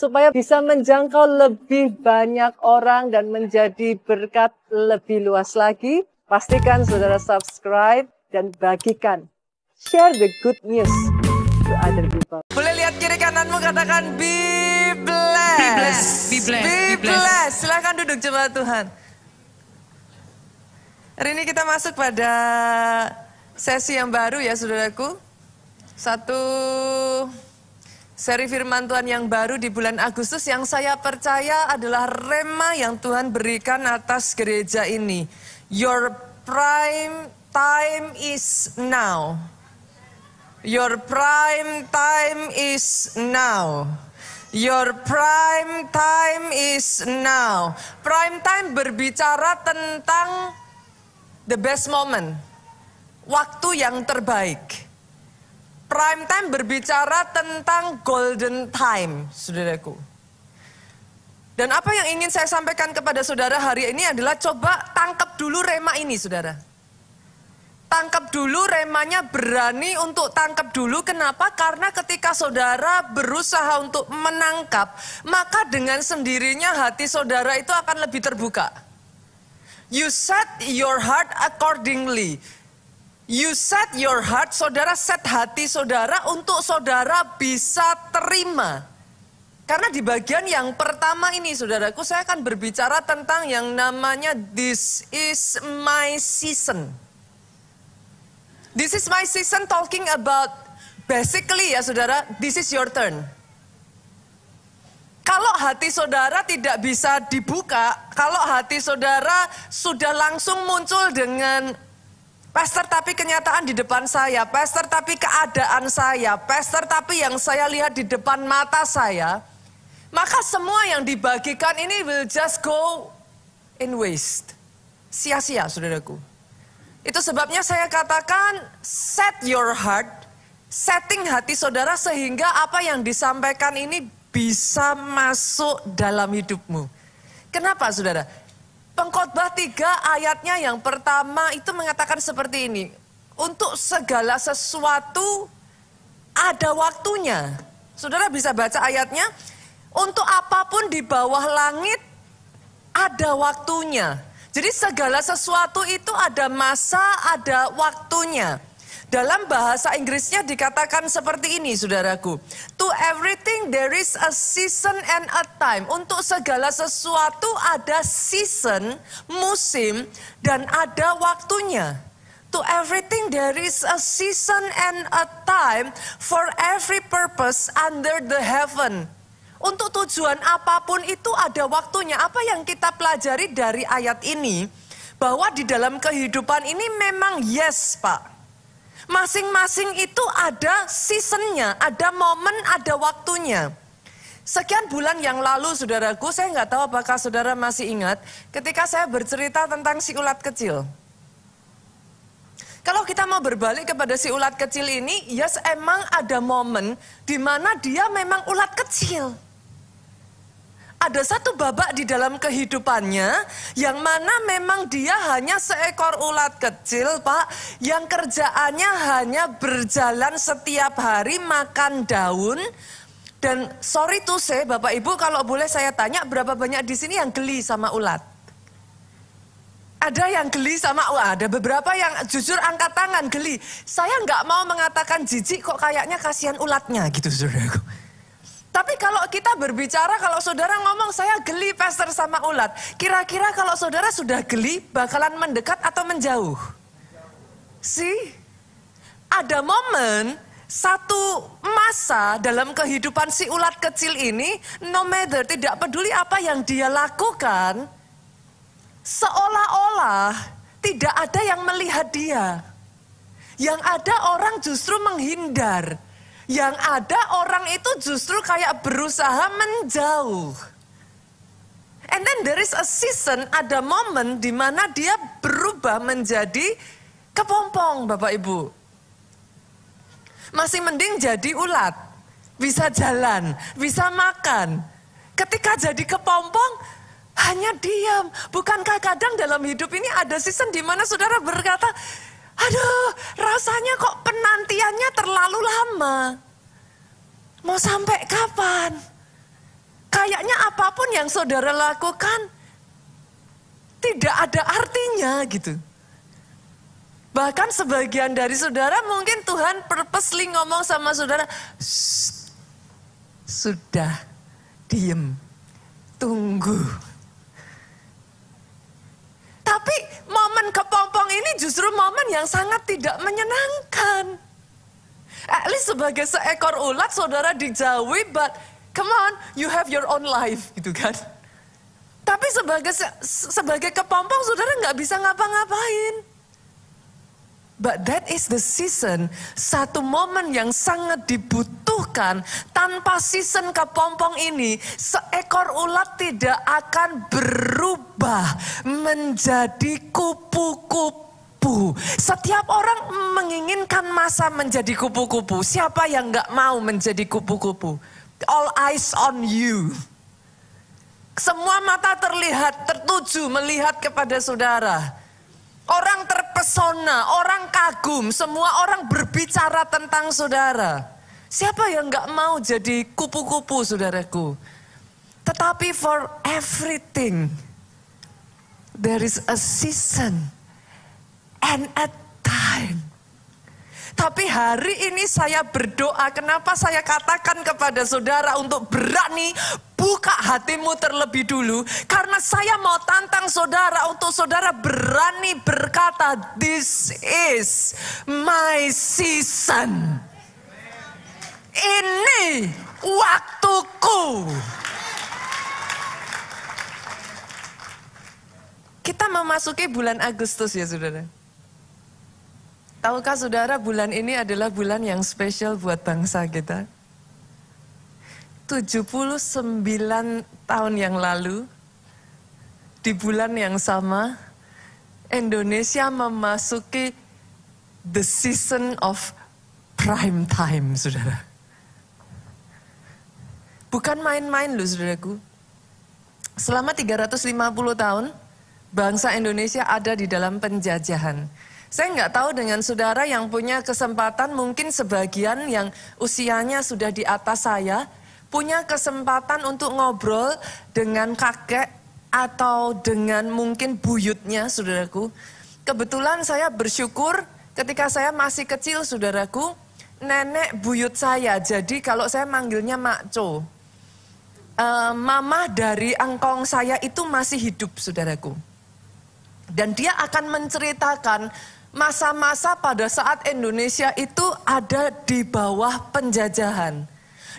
supaya bisa menjangkau lebih banyak orang dan menjadi berkat lebih luas lagi. Pastikan saudara subscribe dan bagikan. Share the good news to other people. Boleh lihat kiri kananmu, katakan be blessed. Be blessed. Be blessed. Be blessed. Silakan duduk jemaat Tuhan. Hari ini kita masuk pada sesi yang baru ya saudaraku. Satu seri firman Tuhan yang baru di bulan Agustus yang saya percaya adalah rema yang Tuhan berikan atas gereja ini. Your prime time is now. Your prime time is now. Your prime time is now. Prime time berbicara tentang the best moment. Waktu yang terbaik. Prime time berbicara tentang golden time, saudaraku. Dan apa yang ingin saya sampaikan kepada saudara hari ini adalah coba tangkap dulu rema ini, saudara. Tangkap dulu remanya, berani untuk tangkap dulu. Kenapa? Karena ketika saudara berusaha untuk menangkap, maka dengan sendirinya hati saudara itu akan lebih terbuka. You set your heart accordingly. You set your heart, saudara set hati saudara untuk saudara bisa terima. Karena di bagian yang pertama ini saudaraku, saya akan berbicara tentang yang namanya this is my season. This is my season talking about basically ya saudara, this is your turn. Kalau hati saudara tidak bisa dibuka, kalau hati saudara sudah langsung muncul dengan pastor tapi kenyataan di depan saya, pastor tapi keadaan saya, pastor tapi yang saya lihat di depan mata saya, maka semua yang dibagikan ini will just go in waste. Sia-sia saudaraku. Itu sebabnya saya katakan set your heart, setting hati saudara sehingga apa yang disampaikan ini bisa masuk dalam hidupmu. Kenapa saudara? Pengkhotbah 3 ayatnya yang pertama itu mengatakan seperti ini. Untuk segala sesuatu ada waktunya. Saudara bisa baca ayatnya. Untuk apapun di bawah langit ada waktunya. Jadi segala sesuatu itu ada masa, ada waktunya. Dalam bahasa Inggrisnya dikatakan seperti ini saudaraku. To everything there is a season and a time. Untuk segala sesuatu ada season, musim, dan ada waktunya. To everything there is a season and a time for every purpose under the heaven. Untuk tujuan apapun itu ada waktunya. Apa yang kita pelajari dari ayat ini? Bahwa di dalam kehidupan ini memang yes Pak. Masing-masing itu ada seasonnya, ada momen, ada waktunya. Sekian bulan yang lalu saudaraku, saya nggak tahu apakah saudara masih ingat. Ketika saya bercerita tentang si ulat kecil. Kalau kita mau berbalik kepada si ulat kecil ini, yes emang ada momen di mana dia memang ulat kecil. Ada satu babak di dalam kehidupannya yang mana memang dia hanya seekor ulat kecil Pak. Yang kerjaannya hanya berjalan setiap hari makan daun. Dan sorry to say Bapak Ibu kalau boleh saya tanya berapa banyak di sini yang geli sama ulat? Ada yang geli sama ulat, ada beberapa yang jujur angkat tangan geli. Saya nggak mau mengatakan jijik kok kayaknya kasihan ulatnya gitu saudaraku. Tapi kalau kita berbicara, kalau saudara ngomong saya geli pastor sama ulat. Kira-kira kalau saudara sudah geli bakalan mendekat atau menjauh? See? Ada momen, satu masa dalam kehidupan si ulat kecil ini, no matter, tidak peduli apa yang dia lakukan, seolah-olah tidak ada yang melihat dia. Yang ada orang justru menghindar. Yang ada orang itu justru kayak berusaha menjauh. And then there is a season, ada momen di mana dia berubah menjadi kepompong Bapak Ibu. Masih mending jadi ulat. Bisa jalan, bisa makan. Ketika jadi kepompong, hanya diam. Bukankah kadang dalam hidup ini ada season di mana saudara berkata, aduh, rasanya kok penantiannya terlalu lama. Mau sampai kapan? kayaknya apapun yang saudara lakukan tidak ada artinya gitu. Bahkan sebagian dari saudara mungkin Tuhan purposely ngomong sama saudara, sudah, diem, tunggu. Tapi momen kepompong ini justru momen yang sangat tidak menyenangkan. At least sebagai seekor ulat saudara dijauhi, but come on, you have your own life gitu kan. Tapi sebagai kepompong saudara nggak bisa ngapa-ngapain. But that is the season, satu momen yang sangat dibutuhkan. Tanpa season kepompong ini, seekor ulat tidak akan berubah menjadi kupu-kupu. Setiap orang menginginkan masa menjadi kupu-kupu. Siapa yang nggak mau menjadi kupu-kupu? All eyes on you. Semua mata terlihat, tertuju melihat kepada saudara. Orang terpesona, orang kagum, semua orang berbicara tentang saudara. Siapa yang gak mau jadi kupu-kupu saudaraku? Tetapi for everything, there is a season and a time. Tapi hari ini saya berdoa, kenapa saya katakan kepada saudara untuk berani buka hatimu terlebih dulu. Karena saya mau tantang saudara untuk saudara berani berkata, this is my season. Ini waktuku. Kita memasuki bulan Agustus ya saudara. Tahukah saudara bulan ini adalah bulan yang spesial buat bangsa kita? 79 tahun yang lalu, di bulan yang sama, Indonesia memasuki the season of prime time, saudara. Bukan main-main loh, saudaraku. Selama 350 tahun, bangsa Indonesia ada di dalam penjajahan. Saya nggak tahu dengan saudara yang punya kesempatan, mungkin sebagian yang usianya sudah di atas saya, punya kesempatan untuk ngobrol dengan kakek atau dengan mungkin buyutnya, saudaraku. Kebetulan saya bersyukur ketika saya masih kecil, saudaraku, nenek buyut saya, jadi kalau saya manggilnya Makco, mama dari engkong saya itu masih hidup, saudaraku. Dan dia akan menceritakan masa-masa pada saat Indonesia itu ada di bawah penjajahan.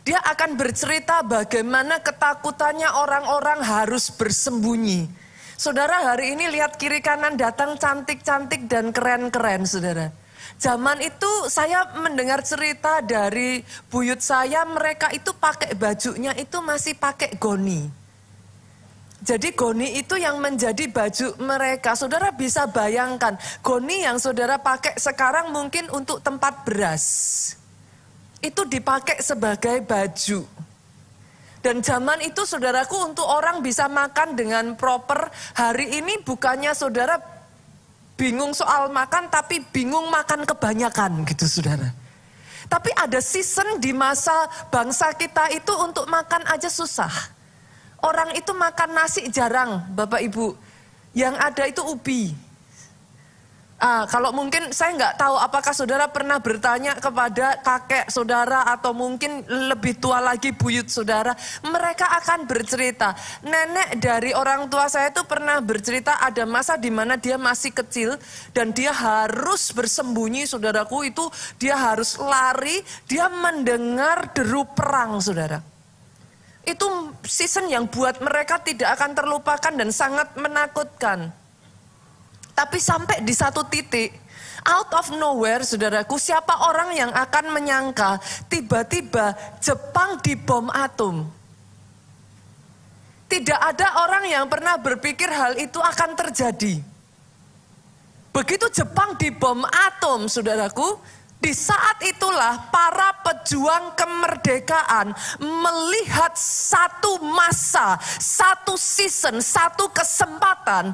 Dia akan bercerita bagaimana ketakutannya orang-orang harus bersembunyi. Saudara, hari ini lihat kiri kanan datang cantik-cantik dan keren-keren, saudara. Zaman itu saya mendengar cerita dari buyut saya, mereka itu pakai bajunya itu masih pakai goni. Jadi goni itu yang menjadi baju mereka. Saudara bisa bayangkan, goni yang saudara pakai sekarang mungkin untuk tempat beras. Itu dipakai sebagai baju. Dan zaman itu saudaraku untuk orang bisa makan dengan proper. Hari ini bukannya saudara bingung soal makan, tapi bingung makan kebanyakan gitu saudara. Tapi ada season di masa bangsa kita itu untuk makan aja susah. Orang itu makan nasi jarang, Bapak Ibu. Yang ada itu ubi. Kalau mungkin saya nggak tahu apakah saudara pernah bertanya kepada kakek saudara atau mungkin lebih tua lagi buyut saudara. Mereka akan bercerita. Nenek dari orang tua saya itu pernah bercerita ada masa di mana dia masih kecil dan dia harus bersembunyi, saudaraku, itu dia harus lari, dia mendengar deru perang, saudara. Itu season yang buat mereka tidak akan terlupakan dan sangat menakutkan. Tapi sampai di satu titik, out of nowhere, saudaraku, siapa orang yang akan menyangka tiba-tiba Jepang dibom atom? Tidak ada orang yang pernah berpikir hal itu akan terjadi. Begitu Jepang dibom atom, saudaraku, di saat itulah para pejuang kemerdekaan melihat satu masa, satu season, satu kesempatan.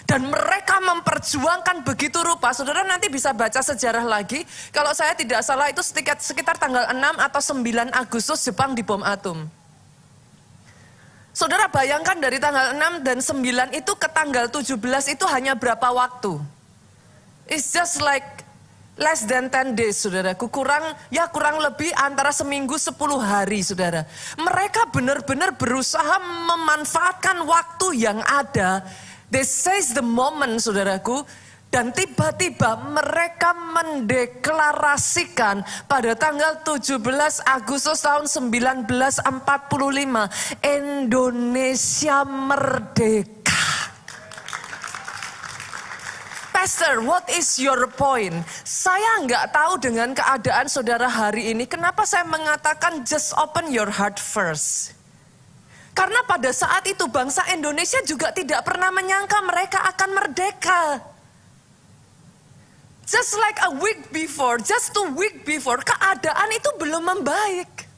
Dan mereka memperjuangkan begitu rupa. Saudara nanti bisa baca sejarah lagi. Kalau saya tidak salah itu sekitar tanggal 6 atau 9 Agustus Jepang dibom atom. Saudara bayangkan dari tanggal 6 dan 9 itu ke tanggal 17 itu hanya berapa waktu? It's just like less than 10 days, saudaraku. Kurang lebih antara seminggu 10 hari, saudara. Mereka benar-benar berusaha memanfaatkan waktu yang ada. They seize the moment, saudaraku. Dan tiba-tiba mereka mendeklarasikan pada tanggal 17 Agustus tahun 1945, Indonesia merdeka. Pastor, what is your point? Saya nggak tahu dengan keadaan saudara hari ini, kenapa saya mengatakan just open your heart first. Karena pada saat itu bangsa Indonesia juga tidak pernah menyangka mereka akan merdeka. Just like a week before, just 2 weeks before, keadaan itu belum membaik.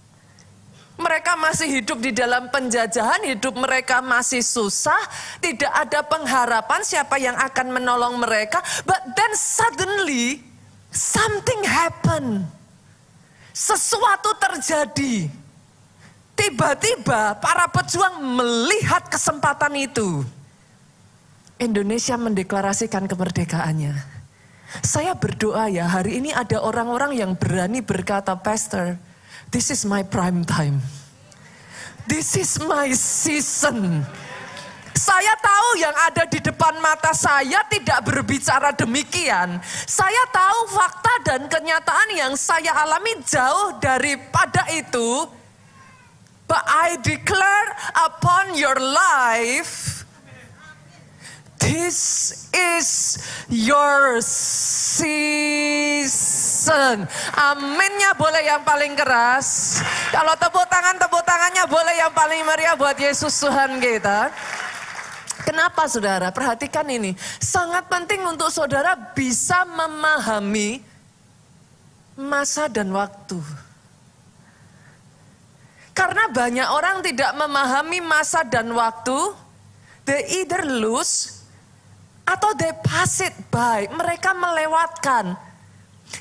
Mereka masih hidup di dalam penjajahan, hidup mereka masih susah, tidak ada pengharapan siapa yang akan menolong mereka. But then suddenly, something happened. Sesuatu terjadi. Tiba-tiba para pejuang melihat kesempatan itu. Indonesia mendeklarasikan kemerdekaannya. Saya berdoa ya, hari ini ada orang-orang yang berani berkata, Pastor, this is my prime time. This is my season. Saya tahu yang ada di depan mata saya tidak berbicara demikian. Saya tahu fakta dan kenyataan yang saya alami jauh daripada itu. But I declare upon your life, this is your season. Aminnya boleh yang paling keras. Kalau tepuk tangannya boleh yang paling meriah buat Yesus Tuhan kita. Kenapa saudara? Perhatikan ini. Sangat penting untuk saudara bisa memahami masa dan waktu. Karena banyak orang tidak memahami masa dan waktu. They either lose atau they pass it by, mereka melewatkan.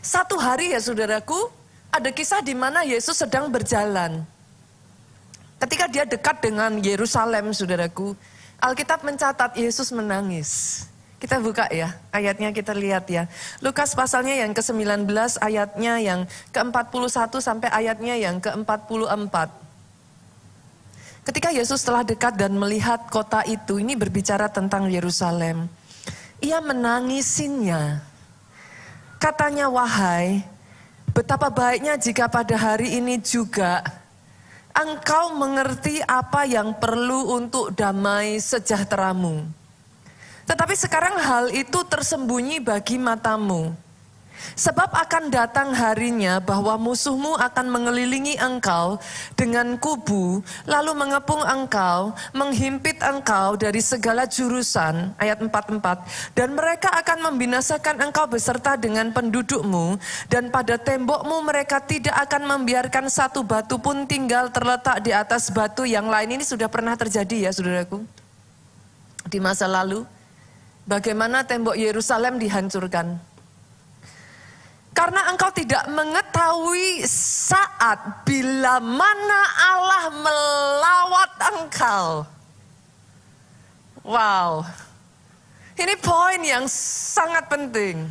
Satu hari ya saudaraku, ada kisah di mana Yesus sedang berjalan. Ketika dia dekat dengan Yerusalem saudaraku, Alkitab mencatat Yesus menangis. Kita buka ya, ayatnya kita lihat ya. Lukas pasalnya yang ke-19, ayatnya yang ke-41 sampai ayatnya yang ke-44. Ketika Yesus telah dekat dan melihat kota itu, ini berbicara tentang Yerusalem. Ia menangisinya. Katanya, wahai, betapa baiknya jika pada hari ini juga engkau mengerti apa yang perlu untuk damai sejahteramu. Tetapi sekarang hal itu tersembunyi bagi matamu. Sebab akan datang harinya bahwa musuhmu akan mengelilingi engkau dengan kubu, lalu mengepung engkau, menghimpit engkau dari segala jurusan, ayat 44, dan mereka akan membinasakan engkau beserta dengan pendudukmu, dan pada tembokmu mereka tidak akan membiarkan satu batu pun tinggal terletak di atas batu yang lain. Ini sudah pernah terjadi ya saudaraku, di masa lalu, bagaimana tembok Yerusalem dihancurkan. Karena engkau tidak mengetahui saat bila mana Allah melawat engkau. Wow. Ini poin yang sangat penting.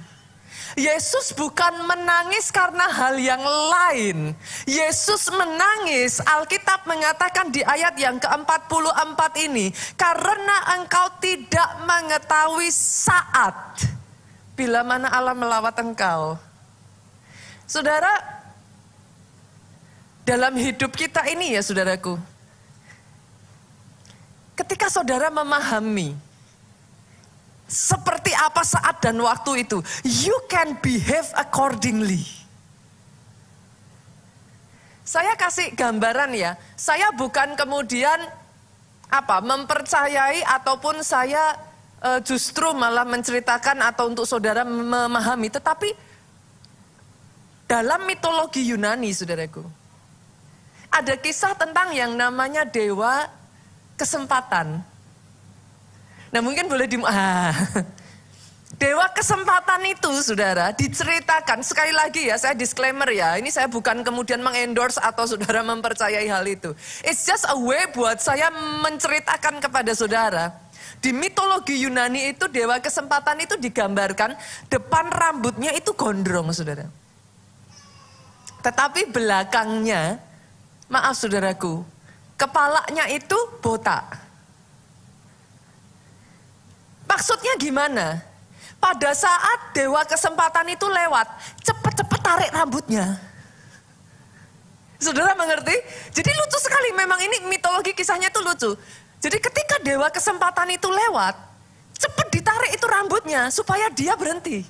Yesus bukan menangis karena hal yang lain. Yesus menangis, Alkitab mengatakan di ayat yang ke-44 ini, karena engkau tidak mengetahui saat bila mana Allah melawat engkau. Saudara, dalam hidup kita ini ya saudaraku, ketika saudara memahami seperti apa saat dan waktu itu, you can behave accordingly. Saya kasih gambaran ya, saya bukan kemudian mempercayai ataupun saya justru malah menceritakan atau untuk saudara memahami, tetapi dalam mitologi Yunani, saudaraku, ada kisah tentang yang namanya dewa kesempatan. Nah mungkin boleh Dewa kesempatan itu, saudara, diceritakan. Sekali lagi ya, saya disclaimer ya. Ini saya bukan kemudian mengendorse atau saudara mempercayai hal itu. It's just a way buat saya menceritakan kepada saudara. Di mitologi Yunani itu, dewa kesempatan itu digambarkan depan rambutnya itu gondrong, saudara. Tetapi belakangnya, maaf saudaraku, kepalanya itu botak. Maksudnya gimana? Pada saat dewa kesempatan itu lewat, cepet-cepet tarik rambutnya. Saudara mengerti? Jadi lucu sekali, memang ini mitologi kisahnya itu lucu. Jadi ketika dewa kesempatan itu lewat, cepet ditarik itu rambutnya supaya dia berhenti.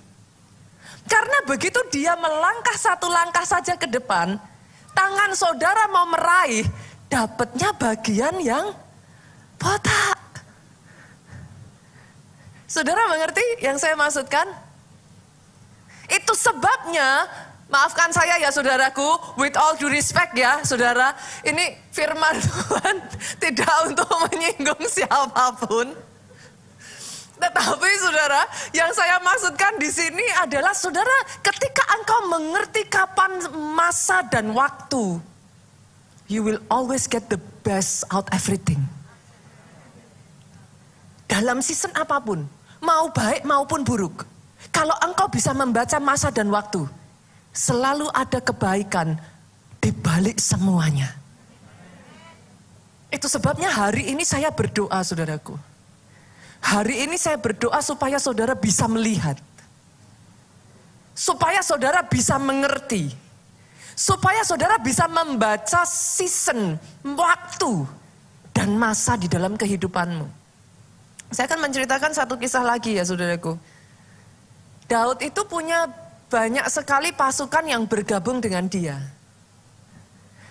Karena begitu dia melangkah satu langkah saja ke depan, tangan saudara mau meraih, dapatnya bagian yang botak. Saudara mengerti yang saya maksudkan? Itu sebabnya, maafkan saya ya saudaraku, with all due respect ya saudara, ini firman Tuhan tidak untuk menyinggung siapapun. Tetapi saudara, yang saya maksudkan di sini adalah saudara, ketika engkau mengerti kapan masa dan waktu, you will always get the best out everything. Dalam season apapun, mau baik maupun buruk, kalau engkau bisa membaca masa dan waktu, selalu ada kebaikan di balik semuanya. Itu sebabnya hari ini saya berdoa saudaraku. Hari ini saya berdoa supaya saudara bisa melihat. Supaya saudara bisa mengerti. Supaya saudara bisa membaca season, waktu, dan masa di dalam kehidupanmu. Saya akan menceritakan satu kisah lagi ya saudaraku. Daud itu punya banyak sekali pasukan yang bergabung dengan dia.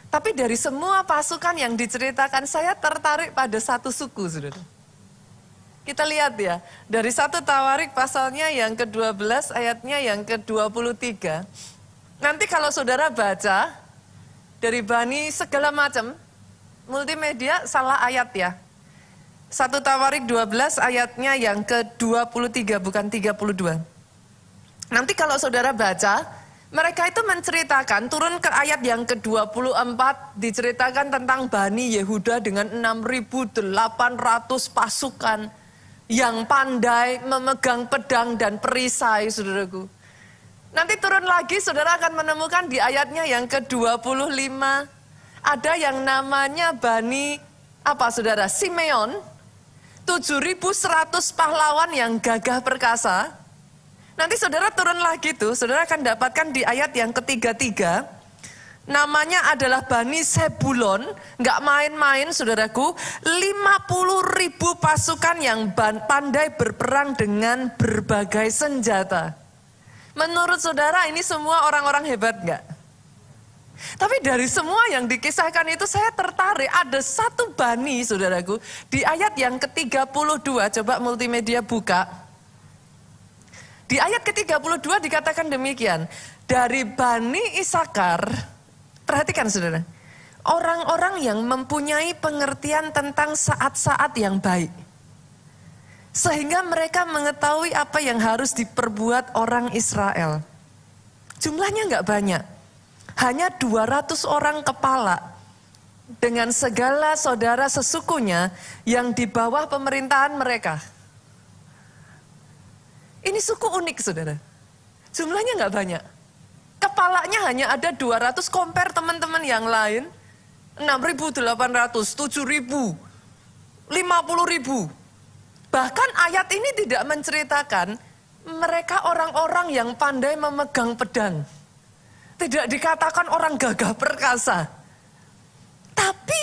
Tapi dari semua pasukan yang diceritakan, saya tertarik pada satu suku saudara. Kita lihat ya, dari 1 Tawarik pasalnya yang ke-12 ayatnya yang ke-23. Nanti kalau saudara baca, dari Bani segala macam, multimedia salah ayat ya. 1 Tawarik 12 ayatnya yang ke-23 bukan 32. Nanti kalau saudara baca, mereka itu menceritakan, turun ke ayat yang ke-24, diceritakan tentang Bani Yehuda dengan 6.800 pasukan yang pandai memegang pedang dan perisai, saudaraku. Nanti turun lagi, saudara akan menemukan di ayatnya yang ke-25, ada yang namanya Bani, apa saudara, Simeon, 7.100 pahlawan yang gagah perkasa. Nanti saudara turun lagi tuh, saudara akan dapatkan di ayat yang ke-33. Namanya adalah Bani Sebulon, nggak main-main saudaraku. 50.000 pasukan yang pandai berperang dengan berbagai senjata. Menurut saudara ini semua orang-orang hebat nggak? Tapi dari semua yang dikisahkan itu saya tertarik, ada satu bani saudaraku. Di ayat yang ke-32, coba multimedia buka. Di ayat ke-32 dikatakan demikian. Dari Bani Isakar, perhatikan saudara. Orang-orang yang mempunyai pengertian tentang saat-saat yang baik. Sehingga mereka mengetahui apa yang harus diperbuat orang Israel. Jumlahnya nggak banyak. Hanya 200 orang kepala dengan segala saudara sesukunya yang di bawah pemerintahan mereka. Ini suku unik saudara. Jumlahnya nggak banyak. Kepalanya hanya ada 200, compare teman-teman yang lain. 6.800, 7.000, 50.000. Bahkan ayat ini tidak menceritakan mereka orang-orang yang pandai memegang pedang. Tidak dikatakan orang gagah perkasa. Tapi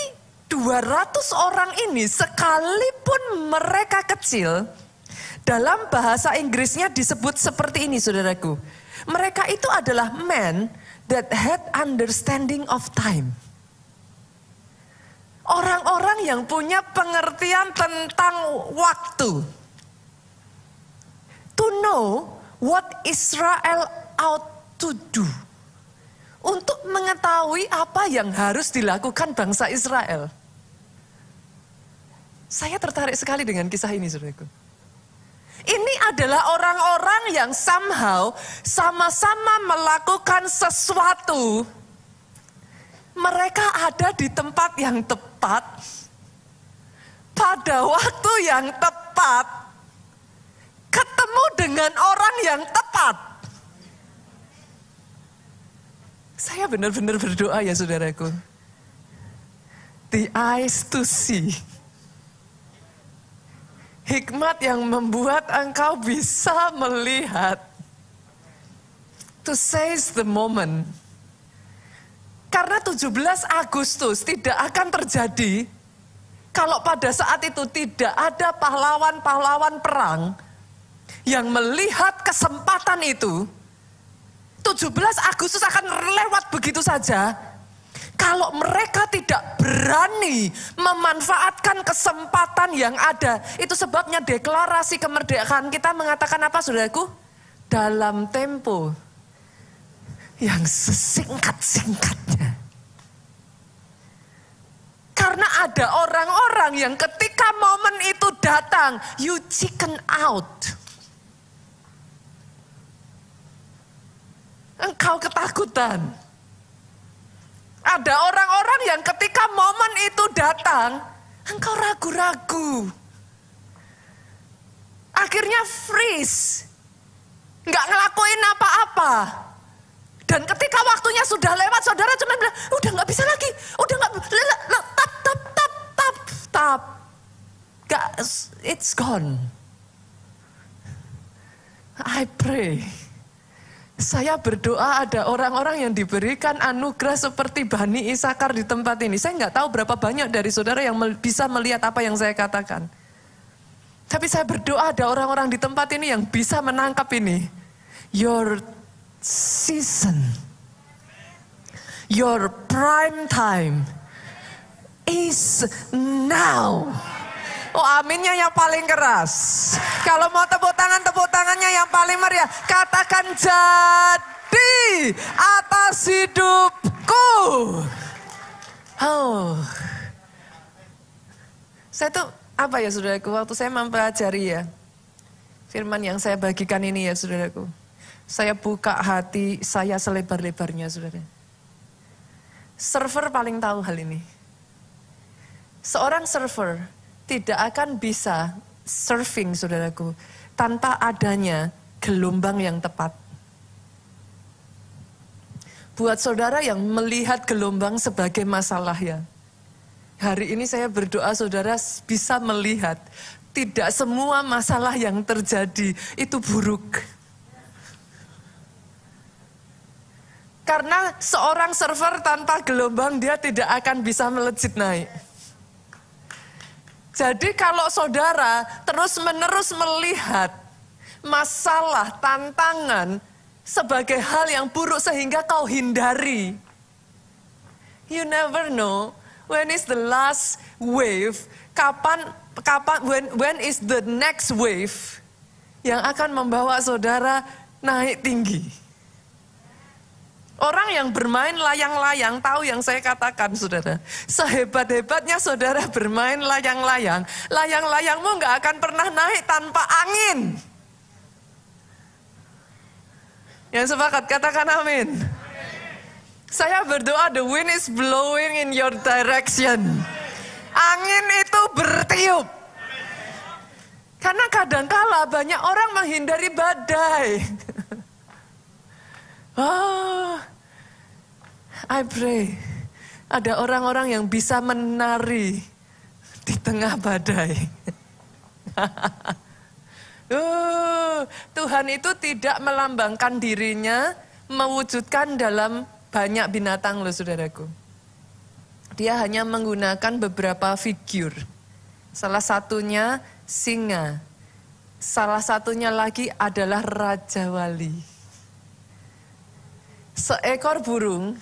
200 orang ini sekalipun mereka kecil, dalam bahasa Inggrisnya disebut seperti ini saudaraku. Mereka itu adalah men that had understanding of time. Orang-orang yang punya pengertian tentang waktu. To know what Israel ought to do. Untuk mengetahui apa yang harus dilakukan bangsa Israel. Saya tertarik sekali dengan kisah ini, saudaraku. Ini adalah orang-orang yang somehow sama-sama melakukan sesuatu. Mereka ada di tempat yang tepat, pada waktu yang tepat, ketemu dengan orang yang tepat. Saya benar-benar berdoa ya saudaraku. The eyes to see. Hikmat yang membuat engkau bisa melihat. To seize the moment. Karena 17 Agustus tidak akan terjadi kalau pada saat itu tidak ada pahlawan-pahlawan perang yang melihat kesempatan itu. 17 Agustus akan lewat begitu saja. Kalau mereka tidak berani memanfaatkan kesempatan yang ada. Itu sebabnya deklarasi kemerdekaan kita mengatakan apa saudaraku? Dalam tempo yang sesingkat-singkatnya. Karena ada orang-orang yang ketika momen itu datang, you chicken out. Engkau ketakutan. Ada orang-orang yang ketika momen itu datang, engkau ragu-ragu. Akhirnya freeze. Nggak ngelakuin apa-apa. Dan ketika waktunya sudah lewat, saudara cuma bilang, udah nggak bisa lagi. Udah nggak, tap. It's gone. I pray. Saya berdoa ada orang-orang yang diberikan anugerah seperti Bani Isakar di tempat ini. Saya nggak tahu berapa banyak dari saudara yang bisa melihat apa yang saya katakan. Tapi saya berdoa ada orang-orang di tempat ini yang bisa menangkap ini. Your season, your prime time is now. Oh aminnya yang paling keras. Kalau mau tepuk tangannya yang paling meriah. Katakan jadi atas hidupku. Oh. Saya tuh apa ya saudaraku, waktu saya mempelajari ya. Firman yang saya bagikan ini ya saudaraku. Saya buka hati saya selebar-lebarnya saudara. Server paling tahu hal ini. Seorang server tidak akan bisa surfing saudaraku tanpa adanya gelombang yang tepat. Buat saudara yang melihat gelombang sebagai masalah ya. Hari ini saya berdoa saudara bisa melihat tidak semua masalah yang terjadi itu buruk. Karena seorang server tanpa gelombang dia tidak akan bisa melejit naik. Jadi kalau saudara terus-menerus melihat masalah, tantangan sebagai hal yang buruk sehingga kau hindari. You never know when is the last wave, when is the next wave yang akan membawa saudara naik tinggi. Orang yang bermain layang-layang tahu yang saya katakan saudara. Sehebat-hebatnya saudara bermain layang-layang, layang-layangmu gak akan pernah naik tanpa angin. Yang sepakat katakan amin. Saya berdoa the wind is blowing in your direction. Angin itu bertiup. Karena kadangkala banyak orang menghindari badai. Oh, I pray ada orang-orang yang bisa menari di tengah badai. Tuhan itu tidak melambangkan dirinya mewujudkan dalam banyak binatang loh saudaraku. Dia hanya menggunakan beberapa figur. Salah satunya singa. Salah satunya lagi adalah Raja Wali. Seekor burung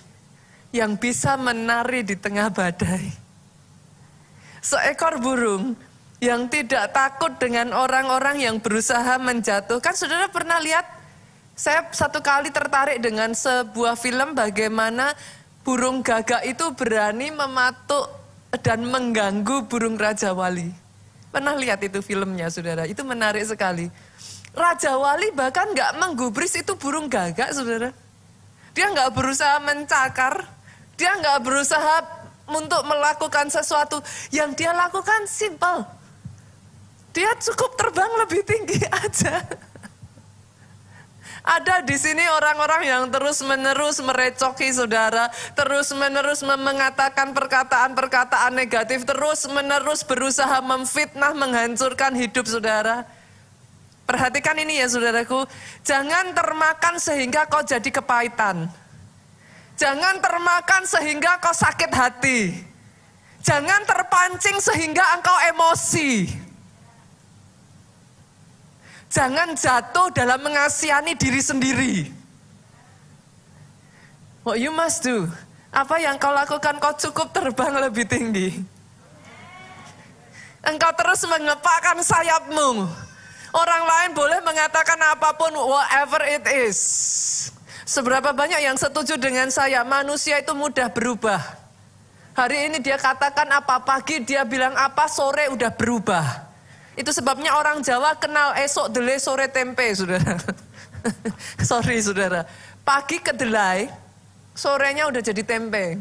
yang bisa menari di tengah badai. Seekor burung yang tidak takut dengan orang-orang yang berusaha menjatuhkan. Saudara pernah lihat, saya satu kali tertarik dengan sebuah film bagaimana burung gagak itu berani mematuk dan mengganggu burung Raja Wali. Pernah lihat itu filmnya, saudara? Itu menarik sekali. Raja Wali bahkan nggak menggubris itu burung gagak, saudara. Dia nggak berusaha mencakar, dia nggak berusaha untuk melakukan sesuatu. Yang dia lakukan simple. Dia cukup terbang lebih tinggi aja. Ada di sini orang-orang yang terus-menerus merecoki saudara, terus-menerus mengatakan perkataan-perkataan negatif, terus-menerus berusaha memfitnah, menghancurkan hidup saudara. Perhatikan ini ya saudaraku, jangan termakan sehingga kau jadi kepahitan. Jangan termakan sehingga kau sakit hati. Jangan terpancing sehingga engkau emosi. Jangan jatuh dalam mengasihani diri sendiri. What you must do, apa yang kau lakukan, kau cukup terbang lebih tinggi. Engkau terus mengepakkan sayapmu. Orang lain boleh mengatakan apapun, whatever it is. Seberapa banyak yang setuju dengan saya, manusia itu mudah berubah. Hari ini dia katakan apa, pagi dia bilang apa, sore udah berubah. Itu sebabnya orang Jawa kenal esok delay sore tempe, saudara. Sorry saudara. Pagi kedelai, sorenya udah jadi tempe.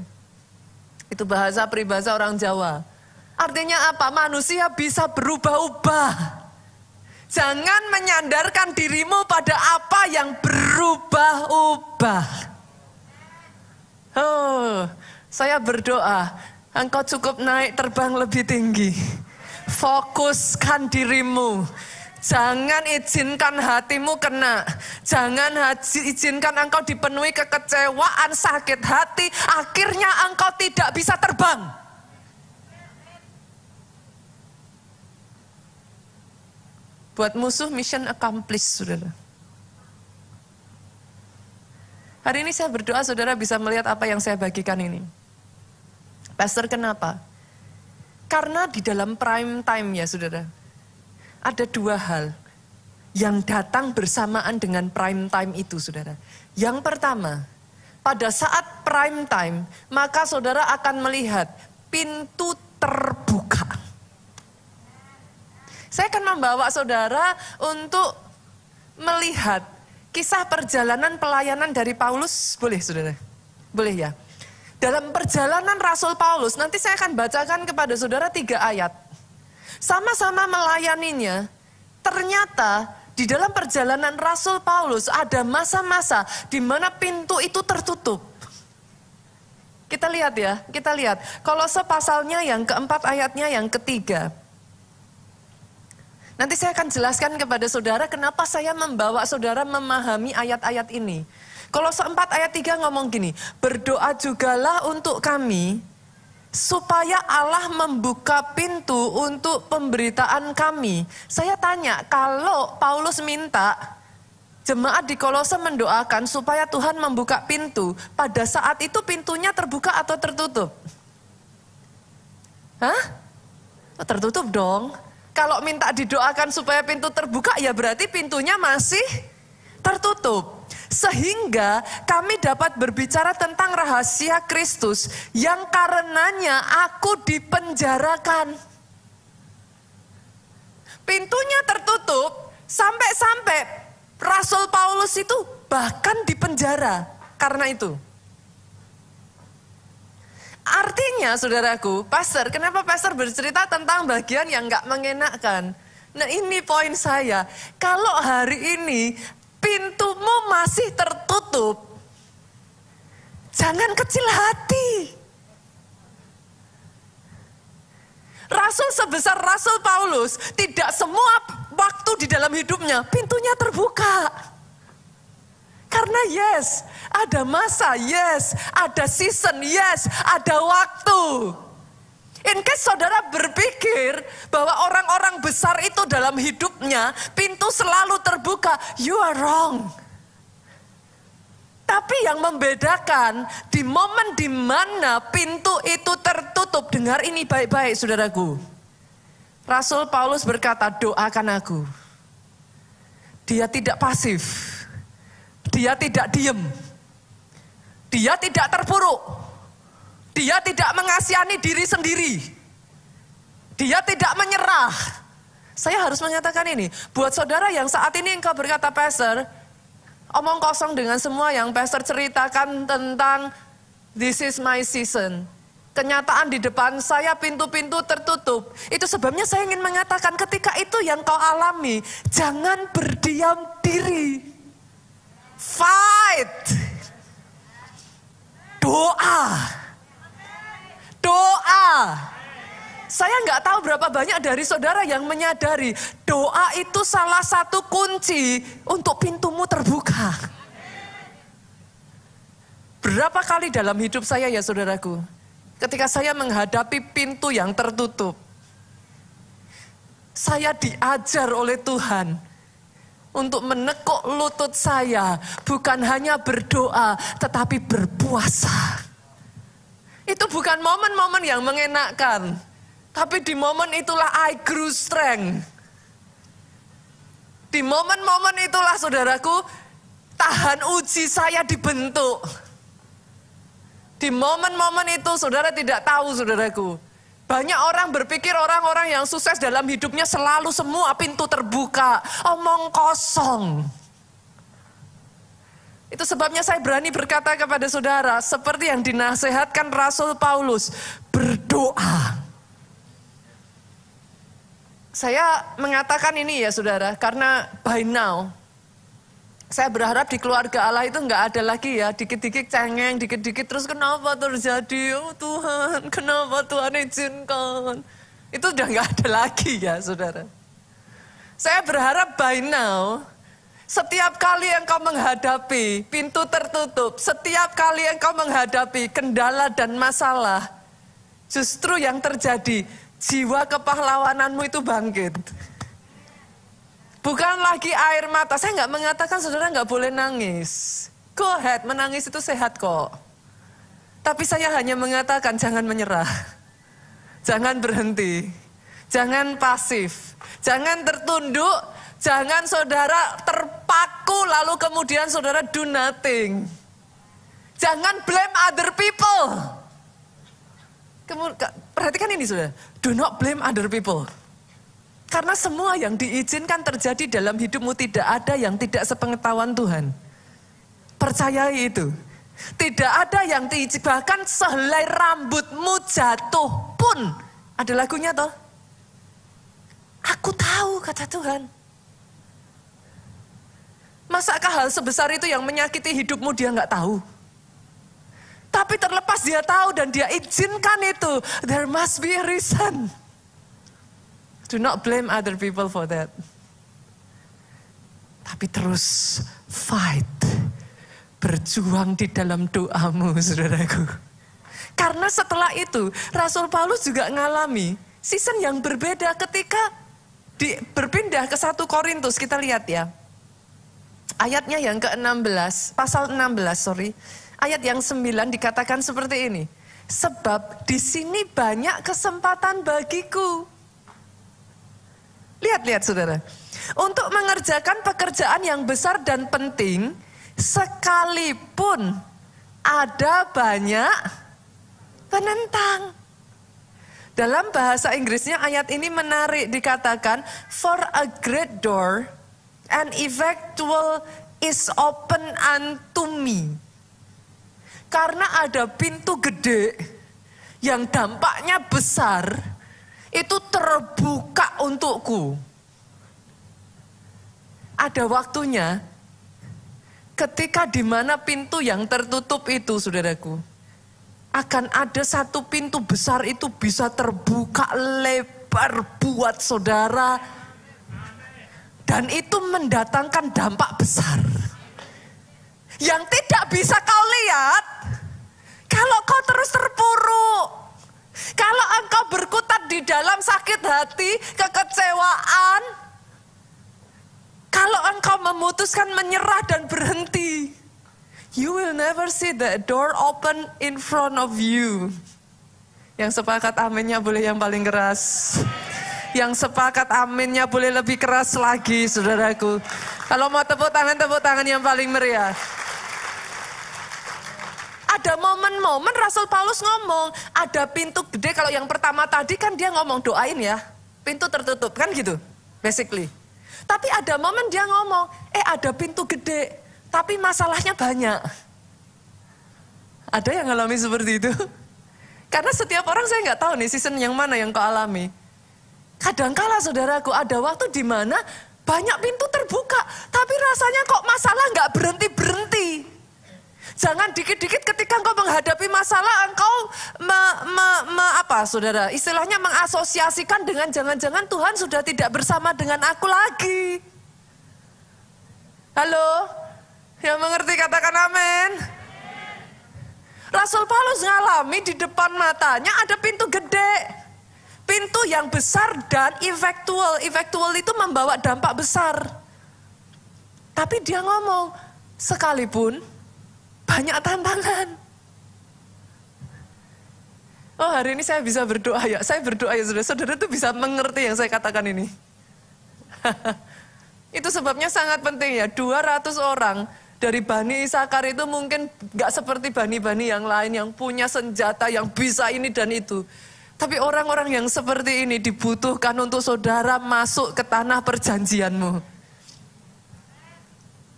Itu bahasa peribahasa orang Jawa. Artinya apa? Manusia bisa berubah-ubah. Jangan menyandarkan dirimu pada apa yang berubah-ubah. Oh, saya berdoa, engkau cukup naik terbang lebih tinggi. Fokuskan dirimu. Jangan izinkan hatimu kena. Jangan izinkan engkau dipenuhi kekecewaan, sakit hati. Akhirnya engkau tidak bisa terbang. Buat musuh mission accomplished, saudara. Hari ini saya berdoa saudara bisa melihat apa yang saya bagikan ini. Pastor, kenapa? Karena di dalam prime time ya saudara, ada dua hal yang datang bersamaan dengan prime time itu saudara. Yang pertama, pada saat prime time, maka saudara akan melihat pintu terbuka. Saya akan membawa saudara untuk melihat kisah perjalanan pelayanan dari Paulus, boleh saudara? Boleh ya? Dalam perjalanan Rasul Paulus, nanti saya akan bacakan kepada saudara 3 ayat. Sama-sama melayaninya, ternyata di dalam perjalanan Rasul Paulus ada masa-masa di mana pintu itu tertutup. Kita lihat ya, kita lihat. Kolose pasalnya yang keempat ayatnya yang ketiga. Nanti saya akan jelaskan kepada saudara kenapa saya membawa saudara memahami ayat-ayat ini. Kolose 4 ayat 3 ngomong gini, berdoa jugalah untuk kami supaya Allah membuka pintu untuk pemberitaan kami. Saya tanya, kalau Paulus minta jemaat di Kolose mendoakan supaya Tuhan membuka pintu, pada saat itu pintunya terbuka atau tertutup? Hah? Tertutup dong. Kalau minta didoakan supaya pintu terbuka, ya berarti pintunya masih tertutup. Sehingga kami dapat berbicara tentang rahasia Kristus yang karenanya aku dipenjarakan. Pintunya tertutup sampai-sampai Rasul Paulus itu bahkan dipenjara karena itu. Artinya saudaraku, pastor, kenapa pastor bercerita tentang bagian yang gak mengenakkan? Nah ini poin saya, kalau hari ini pintumu masih tertutup, jangan kecil hati. Rasul sebesar Rasul Paulus, tidak semua waktu di dalam hidupnya pintunya terbuka. Karena yes, ada masa, yes, ada season, yes, ada waktu. In case saudara berpikir bahwa orang-orang besar itu dalam hidupnya pintu selalu terbuka, you are wrong. Tapi yang membedakan di momen di mana pintu itu tertutup, dengar ini baik-baik saudaraku. Rasul Paulus berkata, doakan aku. Dia tidak pasif. Dia tidak diem. Dia tidak terpuruk. Dia tidak mengasihani diri sendiri. Dia tidak menyerah. Saya harus mengatakan ini, buat saudara yang saat ini engkau berkata, Pastor, omong kosong dengan semua yang Pastor ceritakan tentang this is my season. Kenyataan di depan saya, pintu-pintu tertutup. Itu sebabnya saya ingin mengatakan ketika itu yang kau alami, jangan berdiam diri. Fight. Doa. Doa. Saya nggak tahu berapa banyak dari saudara yang menyadari doa itu salah satu kunci untuk pintumu terbuka. Berapa kali dalam hidup saya ya saudaraku, ketika saya menghadapi pintu yang tertutup, saya diajar oleh Tuhan untuk menekuk lutut saya, bukan hanya berdoa, tetapi berpuasa. Itu bukan momen-momen yang mengenakkan, tapi di momen itulah I grew strength. Di momen-momen itulah saudaraku, tahan uji saya dibentuk. Di momen-momen itu saudara tidak tahu saudaraku. Banyak orang berpikir orang-orang yang sukses dalam hidupnya selalu semua pintu terbuka. Omong kosong. Itu sebabnya saya berani berkata kepada saudara, seperti yang dinasihatkan Rasul Paulus, berdoa. Saya mengatakan ini ya saudara, karena by now, saya berharap di keluarga Allah itu nggak ada lagi ya, dikit-dikit cengeng, dikit-dikit terus kenapa terjadi, oh Tuhan, kenapa Tuhan izinkan. Itu udah nggak ada lagi ya saudara. Saya berharap by now, setiap kali engkau menghadapi pintu tertutup, setiap kali engkau menghadapi kendala dan masalah, justru yang terjadi, jiwa kepahlawananmu itu bangkit. Bukan lagi air mata. Saya nggak mengatakan saudara nggak boleh nangis. Go ahead, menangis itu sehat kok. Tapi saya hanya mengatakan jangan menyerah. Jangan berhenti. Jangan pasif. Jangan tertunduk. Jangan saudara terpaku lalu kemudian saudara do nothing. Jangan blame other people. Perhatikan ini saudara. Do not blame other people. Karena semua yang diizinkan terjadi dalam hidupmu tidak ada yang tidak sepengetahuan Tuhan. Percayai itu. Tidak ada yang diizinkan, bahkan sehelai rambutmu jatuh pun. Ada lagunya toh. Aku tahu kata Tuhan. Masakah hal sebesar itu yang menyakiti hidupmu dia nggak tahu? Tapi terlepas dia tahu dan dia izinkan itu. There must be a reason. Do not blame other people for that. Tapi terus fight. Berjuang di dalam doamu, saudaraku. Karena setelah itu, Rasul Paulus juga ngalami season yang berbeda ketika berpindah ke 1 Korintus. Kita lihat ya. Ayatnya yang ke-16, pasal 16, Ayat yang 9 dikatakan seperti ini. Sebab di sini banyak kesempatan bagiku. Lihat saudara. Untuk mengerjakan pekerjaan yang besar dan penting, sekalipun ada banyak penentang. Dalam bahasa Inggrisnya ayat ini menarik, dikatakan, for a great door, an effectual is open unto me. Karena ada pintu gede yang dampaknya besar, itu terbuka untukku. Ada waktunya ketika di mana pintu yang tertutup itu, saudaraku, akan ada satu pintu besar itu bisa terbuka lebar buat saudara. Dan itu mendatangkan dampak besar. Yang tidak bisa kau lihat kalau kau terus terpuruk. Kalau engkau berkutat di dalam sakit hati, kekecewaan, kalau engkau memutuskan menyerah dan berhenti, you will never see the door open in front of you. Yang sepakat aminnya boleh yang paling keras. Yang sepakat aminnya boleh lebih keras lagi, saudaraku. Kalau mau tepuk tangan yang paling meriah. Ada momen-momen Rasul Paulus ngomong, ada pintu gede. Kalau yang pertama tadi kan dia ngomong doain ya, pintu tertutup kan gitu. basically. Tapi ada momen dia ngomong, ada pintu gede, tapi masalahnya banyak. Ada yang ngalami seperti itu? Karena setiap orang saya nggak tahu nih season yang mana yang kau alami. Kadangkala saudaraku ada waktu di mana banyak pintu terbuka, tapi rasanya kok masalah nggak berhenti-berhenti. Jangan dikit-dikit ketika engkau menghadapi masalah, engkau saudara, istilahnya mengasosiasikan dengan jangan-jangan Tuhan sudah tidak bersama dengan aku lagi. Halo? Yang mengerti katakan amin. Rasul Paulus ngalami di depan matanya ada pintu gede. Pintu yang besar dan efektual. Efektual itu membawa dampak besar. Tapi dia ngomong, sekalipun banyak tantangan. Oh, hari ini saya bisa berdoa ya. Saya berdoa ya saudara. Saudara itu bisa mengerti yang saya katakan ini. Itu sebabnya sangat penting ya. 200 orang dari Bani Isakar itu mungkin gak seperti bani-bani yang lain yang punya senjata, yang bisa ini dan itu. Tapi orang-orang yang seperti ini dibutuhkan untuk saudara masuk ke tanah perjanjianmu.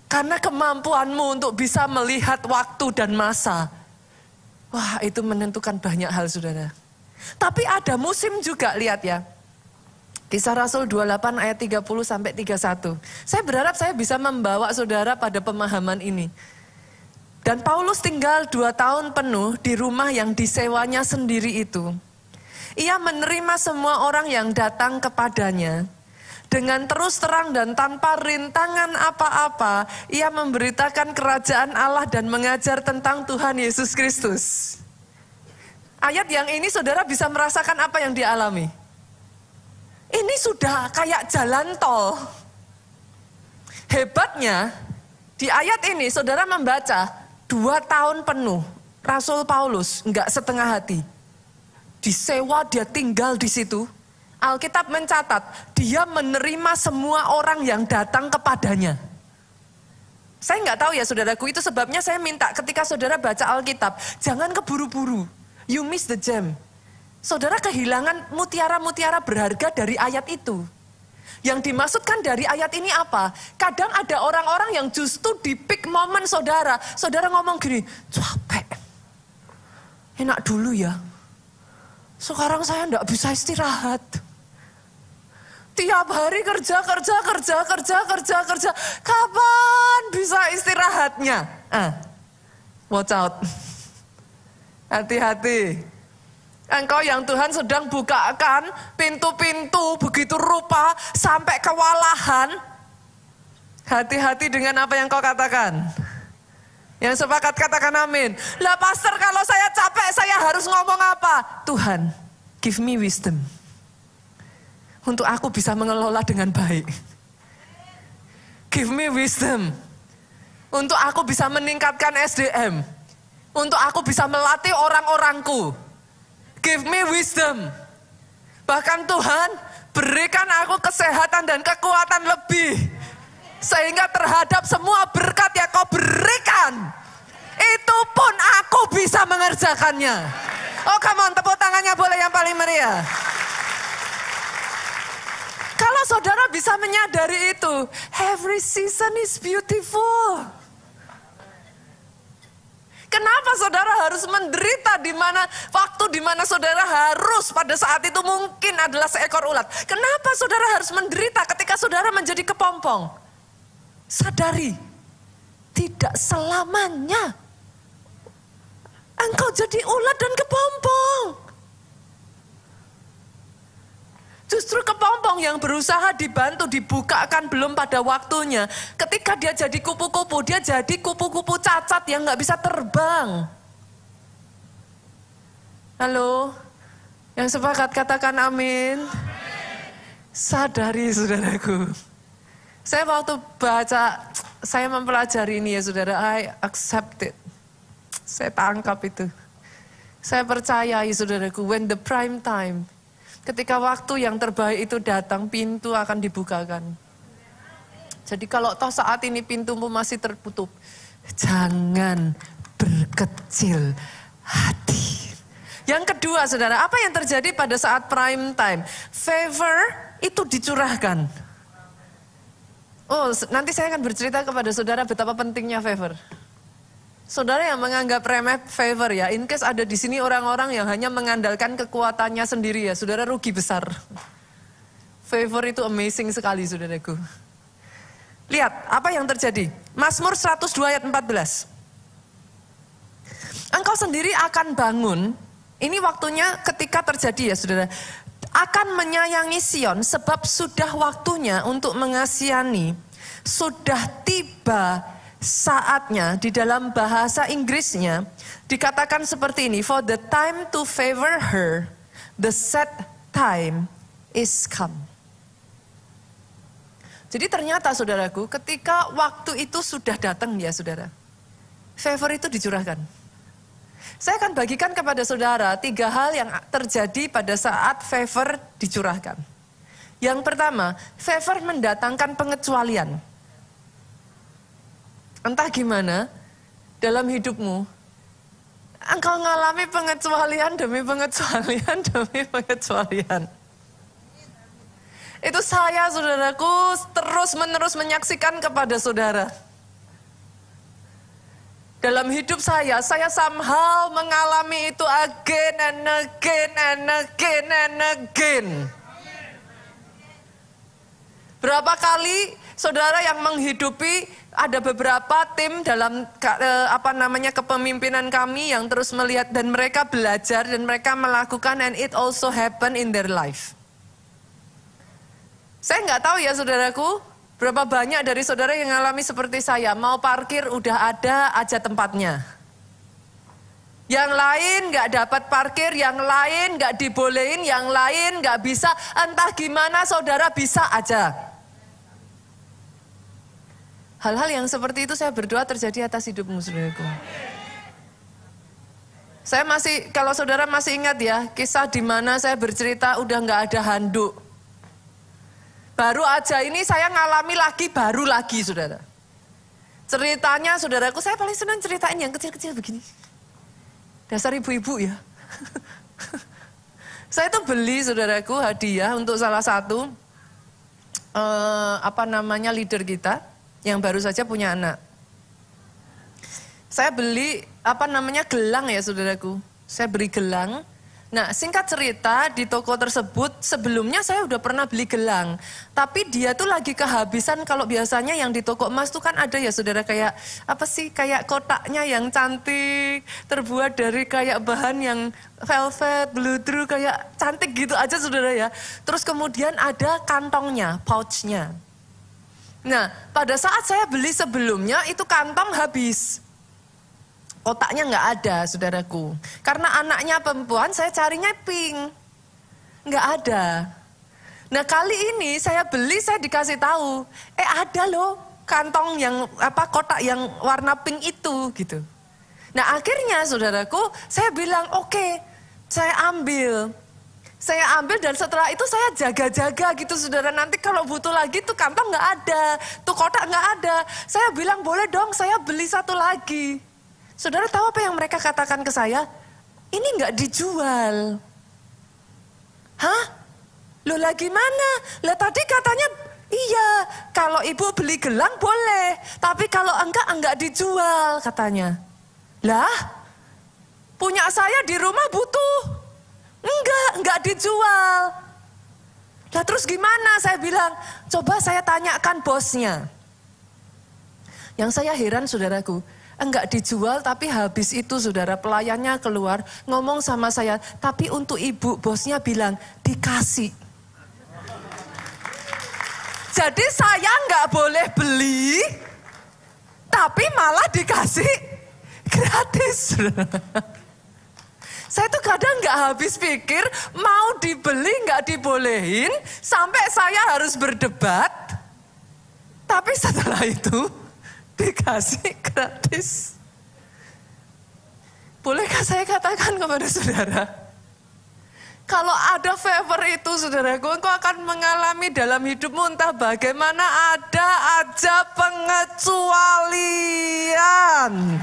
Karena kemampuanmu untuk bisa melihat waktu dan masa. Wah, itu menentukan banyak hal saudara. Tapi ada musim juga, lihat ya. Kisah Rasul 28 ayat 30 sampai 31. Saya berharap saya bisa membawa saudara pada pemahaman ini. Dan Paulus tinggal 2 tahun penuh di rumah yang disewanya sendiri itu. Ia menerima semua orang yang datang kepadanya. Dengan terus terang dan tanpa rintangan apa-apa, ia memberitakan kerajaan Allah dan mengajar tentang Tuhan Yesus Kristus. Ayat yang ini saudara bisa merasakan apa yang dialami. Ini sudah kayak jalan tol. Hebatnya, di ayat ini saudara membaca 2 tahun penuh. Rasul Paulus enggak setengah hati. Disewa, dia tinggal di situ. Alkitab mencatat, dia menerima semua orang yang datang kepadanya. Saya enggak tahu ya saudaraku, itu sebabnya saya minta ketika saudara baca Alkitab, jangan keburu-buru. You miss the gem. Saudara kehilangan mutiara-mutiara berharga dari ayat itu. Yang dimaksudkan dari ayat ini apa? Kadang ada orang-orang yang justru di peak moment saudara. Saudara ngomong gini, capek. Enak dulu ya. Sekarang saya enggak bisa istirahat. Tiap hari kerja. Kapan bisa istirahatnya? Watch out. Hati-hati. Engkau yang Tuhan sedang bukakan pintu-pintu begitu rupa sampai kewalahan. Hati-hati dengan apa yang kau katakan. Yang sepakat katakan amin. Lah pastor, kalau saya capek saya harus ngomong apa? Tuhan, give me wisdom. Untuk aku bisa mengelola dengan baik. Give me wisdom. Untuk aku bisa meningkatkan SDM. Untuk aku bisa melatih orang-orangku. Give me wisdom. Bahkan Tuhan, berikan aku kesehatan dan kekuatan lebih. Sehingga terhadap semua berkat yang kau berikan, itu pun aku bisa mengerjakannya. Oh come on, tepuk tangannya boleh yang paling meriah. Kalau saudara bisa menyadari itu, every season is beautiful. Kenapa saudara harus menderita di mana waktu di mana saudara harus pada saat itu mungkin adalah seekor ulat? Kenapa saudara harus menderita ketika saudara menjadi kepompong? Sadari, tidak selamanya engkau jadi ulat dan kepompong. Justru kepompong yang berusaha dibantu, dibukakan belum pada waktunya. Ketika dia jadi kupu-kupu, dia jadi kupu-kupu cacat yang gak bisa terbang. Halo? Yang sepakat katakan amin. Sadari saudaraku. Saya waktu baca, saya mempelajari ini ya saudara, I accept it. Saya tangkap itu. Saya percayai saudaraku, when the prime time, ketika waktu yang terbaik itu datang, pintu akan dibukakan. Jadi kalau toh saat ini pintumu masih tertutup, jangan berkecil hati. Yang kedua saudara, apa yang terjadi pada saat prime time? Favor itu dicurahkan. Oh, nanti saya akan bercerita kepada saudara betapa pentingnya favor. Saudara yang menganggap remeh favor ya, in case ada di sini orang-orang yang hanya mengandalkan kekuatannya sendiri ya, saudara rugi besar. Favor itu amazing sekali saudaraku. Lihat apa yang terjadi. Mazmur 102 ayat 14. Engkau sendiri akan bangun, ini waktunya ketika terjadi ya saudara. Akan menyayangi Sion sebab sudah waktunya untuk mengasihani. Sudah tiba saatnya, di dalam bahasa Inggrisnya dikatakan seperti ini. For the time to favor her, the set time is come. Jadi ternyata saudaraku ketika waktu itu sudah datang ya saudara. Favor itu dicurahkan. Saya akan bagikan kepada saudara 3 hal yang terjadi pada saat favor dicurahkan. Yang pertama, favor mendatangkan pengecualian. Entah gimana dalam hidupmu, engkau mengalami pengecualian demi pengecualian demi pengecualian. Itu saya saudaraku terus-menerus menyaksikan kepada saudara. Dalam hidup saya somehow mengalami itu again and again and again and again. Berapa kali saudara yang menghidupi, ada beberapa tim dalam kepemimpinan kami yang terus melihat dan mereka belajar dan mereka melakukan, and it also happen in their life. Saya nggak tahu ya saudaraku, berapa banyak dari saudara yang mengalami seperti saya, mau parkir udah ada aja tempatnya. Yang lain nggak dapat parkir, yang lain nggak dibolehin, yang lain nggak bisa, entah gimana saudara bisa aja. Hal-hal yang seperti itu saya berdoa terjadi atas hidupmu saudaraku. Saya masih, kalau saudara masih ingat ya, kisah di mana saya bercerita udah nggak ada handuk. Baru aja ini saya ngalami lagi, baru lagi saudara. Ceritanya saudaraku, saya paling senang ceritain yang kecil-kecil begini. Dasar ibu-ibu ya. Saya tuh beli saudaraku hadiah untuk salah satu leader kita yang baru saja punya anak. Saya beli gelang ya saudaraku. Saya beri gelang. Nah singkat cerita di toko tersebut sebelumnya saya udah pernah beli gelang. Tapi dia tuh lagi kehabisan, kalau biasanya yang di toko emas tuh kan ada ya saudara kayak kayak kotaknya yang cantik. Terbuat dari kayak bahan yang velvet, bludru kayak cantik gitu aja saudara ya. Terus kemudian ada kantongnya, pouchnya. Nah pada saat saya beli sebelumnya itu kantong habis. Kotaknya nggak ada saudaraku. Karena anaknya perempuan saya carinya pink. Nggak ada. Nah kali ini saya beli, saya dikasih tahu. Ada loh kantong yang kotak yang warna pink itu gitu. Nah akhirnya saudaraku saya bilang oke, saya ambil. Saya ambil dan setelah itu saya jaga-jaga gitu saudara. Nanti kalau butuh lagi tuh kantong nggak ada. Tuh kotak nggak ada. Saya bilang boleh dong saya beli satu lagi. Saudara tahu apa yang mereka katakan ke saya? Ini nggak dijual. Hah? Loh lah gimana? Lah tadi katanya iya, kalau ibu beli gelang boleh. Tapi kalau enggak dijual katanya. Lah? Punya saya di rumah butuh. Enggak dijual. Lah terus gimana? Saya bilang, coba saya tanyakan bosnya. Yang saya heran saudaraku, enggak dijual tapi habis itu saudara pelayannya keluar ngomong sama saya, tapi untuk ibu bosnya bilang dikasih. Jadi saya enggak boleh beli tapi malah dikasih gratis. Saya tuh kadang enggak habis pikir mau dibeli enggak dibolehin sampai saya harus berdebat. Tapi setelah itu dikasih gratis. Bolehkah saya katakan kepada saudara? Kalau ada favor itu saudaraku, engkau akan mengalami dalam hidupmu entah bagaimana ada aja pengecualian.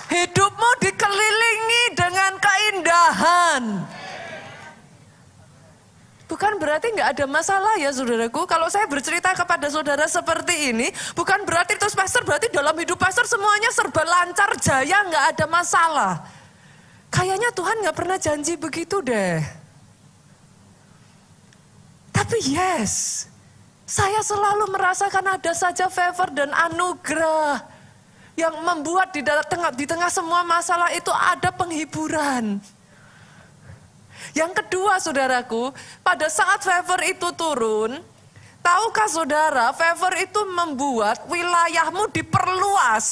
Hidupmu dikelilingi dengan keindahan. Bukan berarti berarti nggak ada masalah ya saudaraku. Kalau saya bercerita kepada saudara seperti ini, bukan berarti terus pastor, berarti dalam hidup pastor semuanya serba lancar, jaya, nggak ada masalah. Kayaknya Tuhan nggak pernah janji begitu deh. Tapi yes, saya selalu merasakan ada saja favor dan anugerah yang membuat di tengah semua masalah itu ada penghiburan. Yang kedua saudaraku, pada saat favor itu turun, tahukah saudara, favor itu membuat wilayahmu diperluas.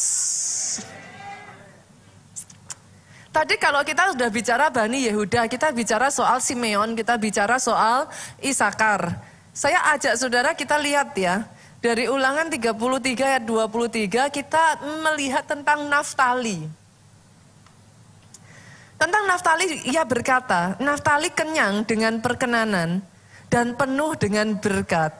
Tadi kalau kita sudah bicara Bani Yehuda, kita bicara soal Simeon, kita bicara soal Isakar. Saya ajak saudara kita lihat ya, dari Ulangan 33 ayat 23 kita melihat tentang Naftali. Tentang Naftali, ia berkata, Naftali kenyang dengan perkenanan dan penuh dengan berkat.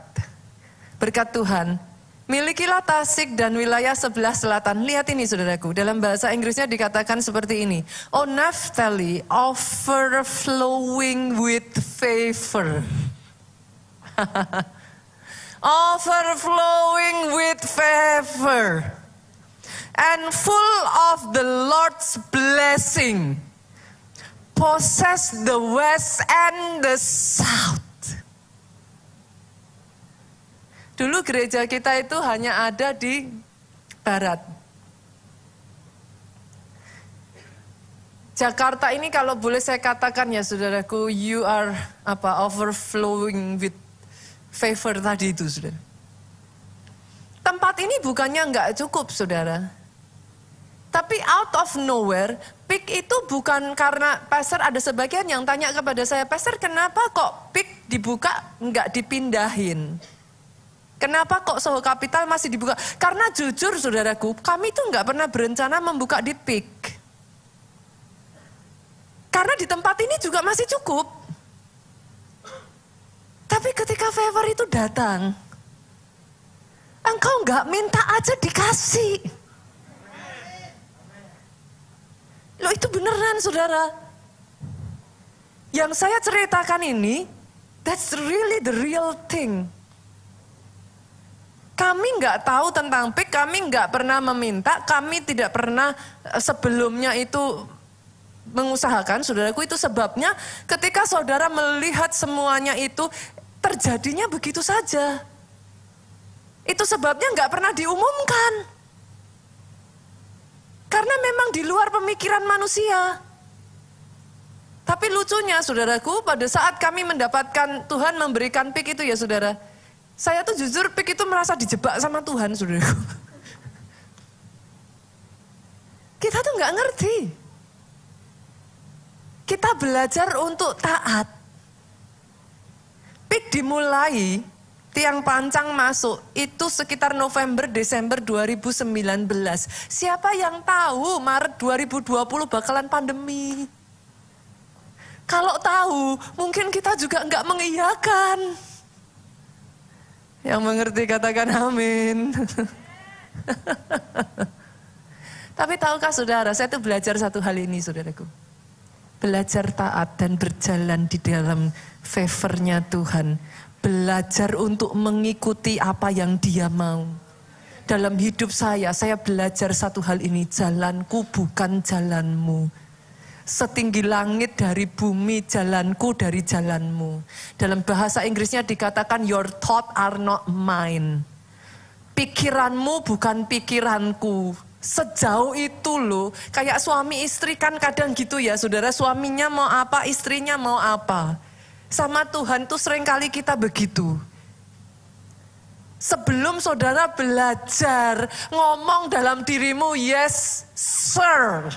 Berkat Tuhan. Milikilah Tasik dan wilayah sebelah selatan. Lihat ini saudaraku, dalam bahasa Inggrisnya dikatakan seperti ini. Oh Naphtali, overflowing with favor. Overflowing with favor. And full of the Lord's blessing. Possess the west and the south. Dulu gereja kita itu hanya ada di barat. Jakarta ini kalau boleh saya katakan ya saudaraku, you are overflowing with favor tadi itu saudara. Tempat ini bukannya nggak cukup saudara. Tapi out of nowhere, PIK itu bukan karena pastor, ada sebagian yang tanya kepada saya, pastor kenapa kok PIK dibuka nggak dipindahin? Kenapa kok Soho Capital masih dibuka? Karena jujur saudaraku, kami tuh nggak pernah berencana membuka di PIK. Karena di tempat ini juga masih cukup. Tapi ketika favor itu datang, engkau nggak minta aja dikasih. Loh itu beneran saudara. Yang saya ceritakan ini, that's really the real thing. Kami nggak tahu tentang PIK, kami nggak pernah meminta, kami tidak pernah sebelumnya itu mengusahakan, saudaraku. Itu sebabnya ketika saudara melihat semuanya itu terjadinya begitu saja. Itu sebabnya nggak pernah diumumkan. Karena memang di luar pemikiran manusia. Tapi lucunya saudaraku, pada saat kami mendapatkan Tuhan memberikan PIK itu ya saudara, saya tuh jujur PIK itu merasa dijebak sama Tuhan, saudaraku. Kita tuh nggak ngerti. Kita belajar untuk taat. PIK dimulai, tiang pancang masuk, itu sekitar November, Desember 2019. Siapa yang tahu Maret 2020 bakalan pandemi? Kalau tahu, mungkin kita juga nggak mengiyakan. Yang mengerti katakan amin. Tapi tahukah saudara, saya tuh belajar satu hal ini saudaraku. Belajar taat dan berjalan di dalam favornya Tuhan. Belajar untuk mengikuti apa yang Dia mau. Dalam hidup saya belajar satu hal ini. Jalanku bukan jalanmu. Setinggi langit dari bumi, jalanku dari jalanmu. Dalam bahasa Inggrisnya dikatakan your thoughts are not mine. Pikiranmu bukan pikiranku. Sejauh itu loh, kayak suami istri kan kadang gitu ya saudara, suaminya mau apa, istrinya mau apa. Sama Tuhan tuh seringkali kita begitu. Sebelum saudara belajar ngomong dalam dirimu, yes sir,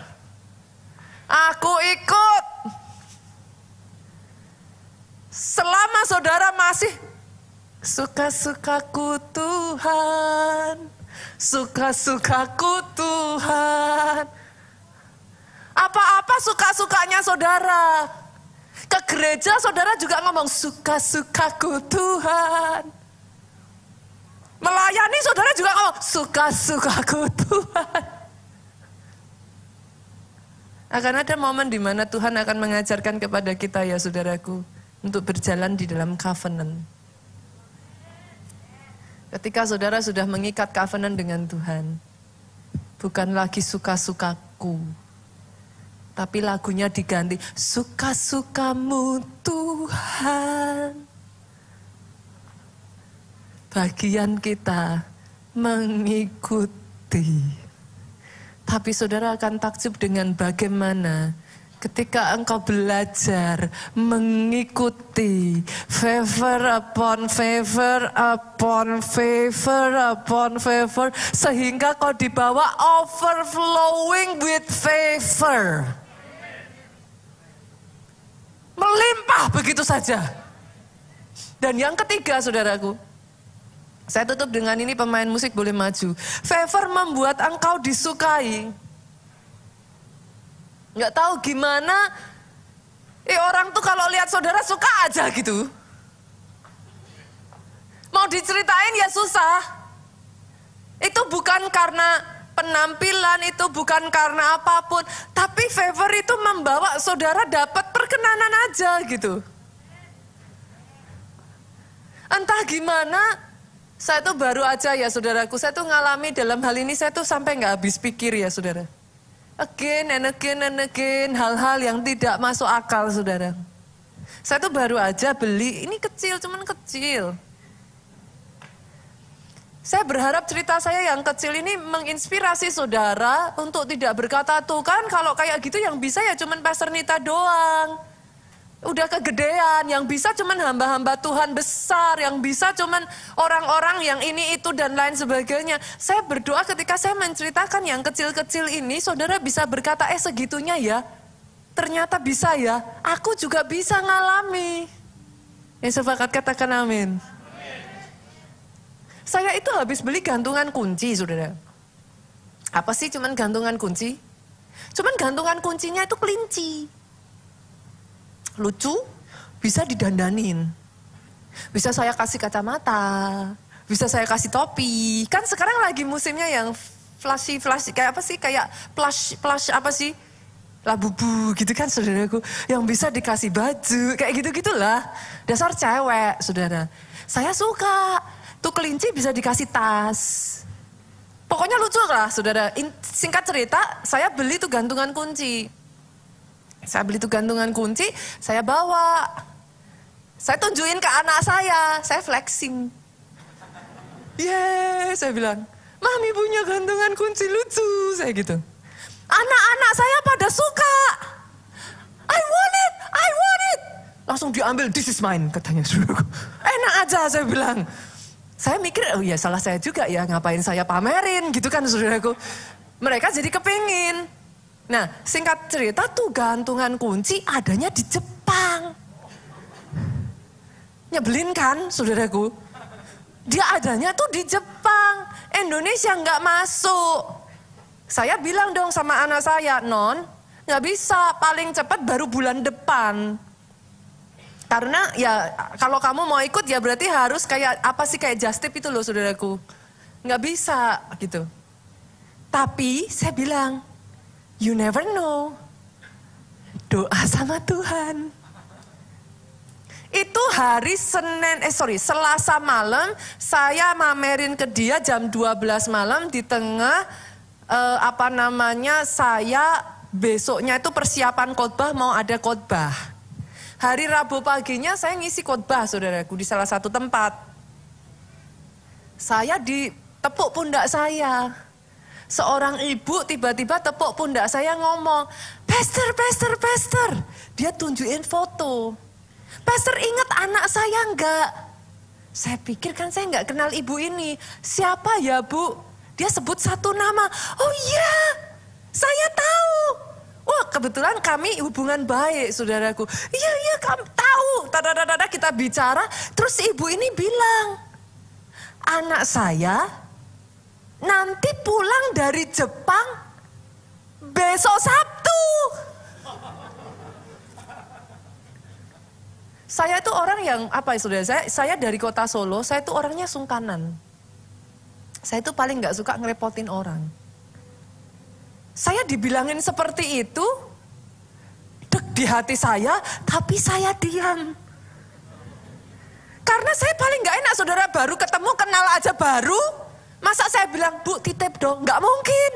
aku ikut. Selama saudara masih suka-sukaku Tuhan, suka-sukaku Tuhan. Apa-apa suka-sukanya saudara. Ke gereja saudara juga ngomong suka-sukaku Tuhan. Melayani saudara juga ngomong suka-sukaku Tuhan. Akan ada momen di mana Tuhan akan mengajarkan kepada kita ya saudaraku. untuk berjalan di dalam covenant. Ketika saudara sudah mengikat covenant dengan Tuhan, bukan lagi suka-sukaku, tapi lagunya diganti, suka-sukamu Tuhan. Bagian kita mengikuti. Tapi saudara akan takjub dengan bagaimana ketika engkau belajar mengikuti favor upon favor upon favor upon favor, sehingga kau dibawa overflowing with favor. Melimpah begitu saja. Dan yang ketiga saudaraku, saya tutup dengan ini, pemain musik boleh maju. Favor membuat engkau disukai. Nggak tahu gimana, orang tuh kalau lihat saudara suka aja gitu. Mau diceritain ya susah. Itu bukan karena penampilan, itu bukan karena apapun. Tapi favor itu membawa saudara dapat perkenanan aja gitu. Entah gimana, saya tuh baru aja ya saudaraku, saya tuh ngalami dalam hal ini, saya tuh sampai nggak habis pikir ya saudara. Again and again and again, hal-hal yang tidak masuk akal saudara. Saya tuh baru aja beli, ini kecil, cuman kecil. Saya berharap cerita saya yang kecil ini menginspirasi saudara untuk tidak berkata, tuh kan kalau kayak gitu yang bisa ya cuman Pastor Nita doang. Udah kegedean, yang bisa cuman hamba-hamba Tuhan besar, yang bisa cuman orang-orang yang ini itu dan lain sebagainya. Saya berdoa ketika saya menceritakan yang kecil-kecil ini, saudara bisa berkata, segitunya ya, ternyata bisa ya, aku juga bisa ngalami. Yang sepakat katakan amin. Saya itu habis beli gantungan kunci saudara. Apa sih cuman gantungan kunci? Cuman gantungan kuncinya itu kelinci. Lucu, bisa didandanin. Bisa saya kasih kacamata, bisa saya kasih topi. Kan sekarang lagi musimnya yang flashy, kayak apa sih? Kayak plush apa sih? Labubu gitu kan saudaraku. Yang bisa dikasih baju, kayak gitu-gitulah. Dasar cewek saudara. Saya suka, tuh kelinci bisa dikasih tas. Pokoknya lucu lah saudara. Singkat cerita, saya beli tuh gantungan kunci. Saya beli tuh gantungan kunci, saya bawa. Saya tunjukin ke anak saya flexing. Saya bilang, Mami punya gantungan kunci lucu, saya gitu. Anak-anak saya pada suka. I want it. Langsung diambil, this is mine, katanya. Enak aja, saya bilang. Saya mikir, oh iya salah saya juga ya, ngapain saya pamerin gitu kan saudaraku. Mereka jadi kepingin. Nah, singkat cerita tuh gantungan kunci adanya di Jepang. Nyebelin kan, saudaraku? Dia adanya tuh di Jepang. Indonesia nggak masuk. Saya bilang dong sama anak saya, Non, nggak bisa, paling cepat baru bulan depan. Karena ya kalau kamu mau ikut ya berarti harus kayak apa sih, kayak just tip itu loh saudaraku. Nggak bisa gitu. Tapi saya bilang, you never know. Doa sama Tuhan. Itu hari Selasa malam, saya mamerin ke dia jam 12 malam di tengah saya besoknya itu persiapan khotbah, mau ada khotbah. Hari Rabu paginya saya ngisi khotbah saudaraku di salah satu tempat. Saya ditepuk pundak saya. Seorang ibu tiba-tiba tepuk pundak saya ngomong, Pastor. Dia tunjukin foto. Pastor ingat anak saya enggak? Saya pikir kan saya enggak kenal ibu ini. Siapa ya Bu? Dia sebut satu nama. Oh iya, saya tahu. Wah kebetulan kami hubungan baik saudaraku. Iya kamu tahu. Kita bicara. Terus ibu ini bilang, anak saya nanti pulang dari Jepang besok Sabtu. Saya itu orang yang apa ya saudara, saya dari kota Solo, saya itu orangnya sungkanan. Saya itu paling gak suka ngerepotin orang. Saya dibilangin seperti itu, deg di hati saya, tapi saya diam. Karena saya paling gak enak saudara, baru ketemu kenal aja baru. Masa saya bilang, Bu titip dong, gak mungkin.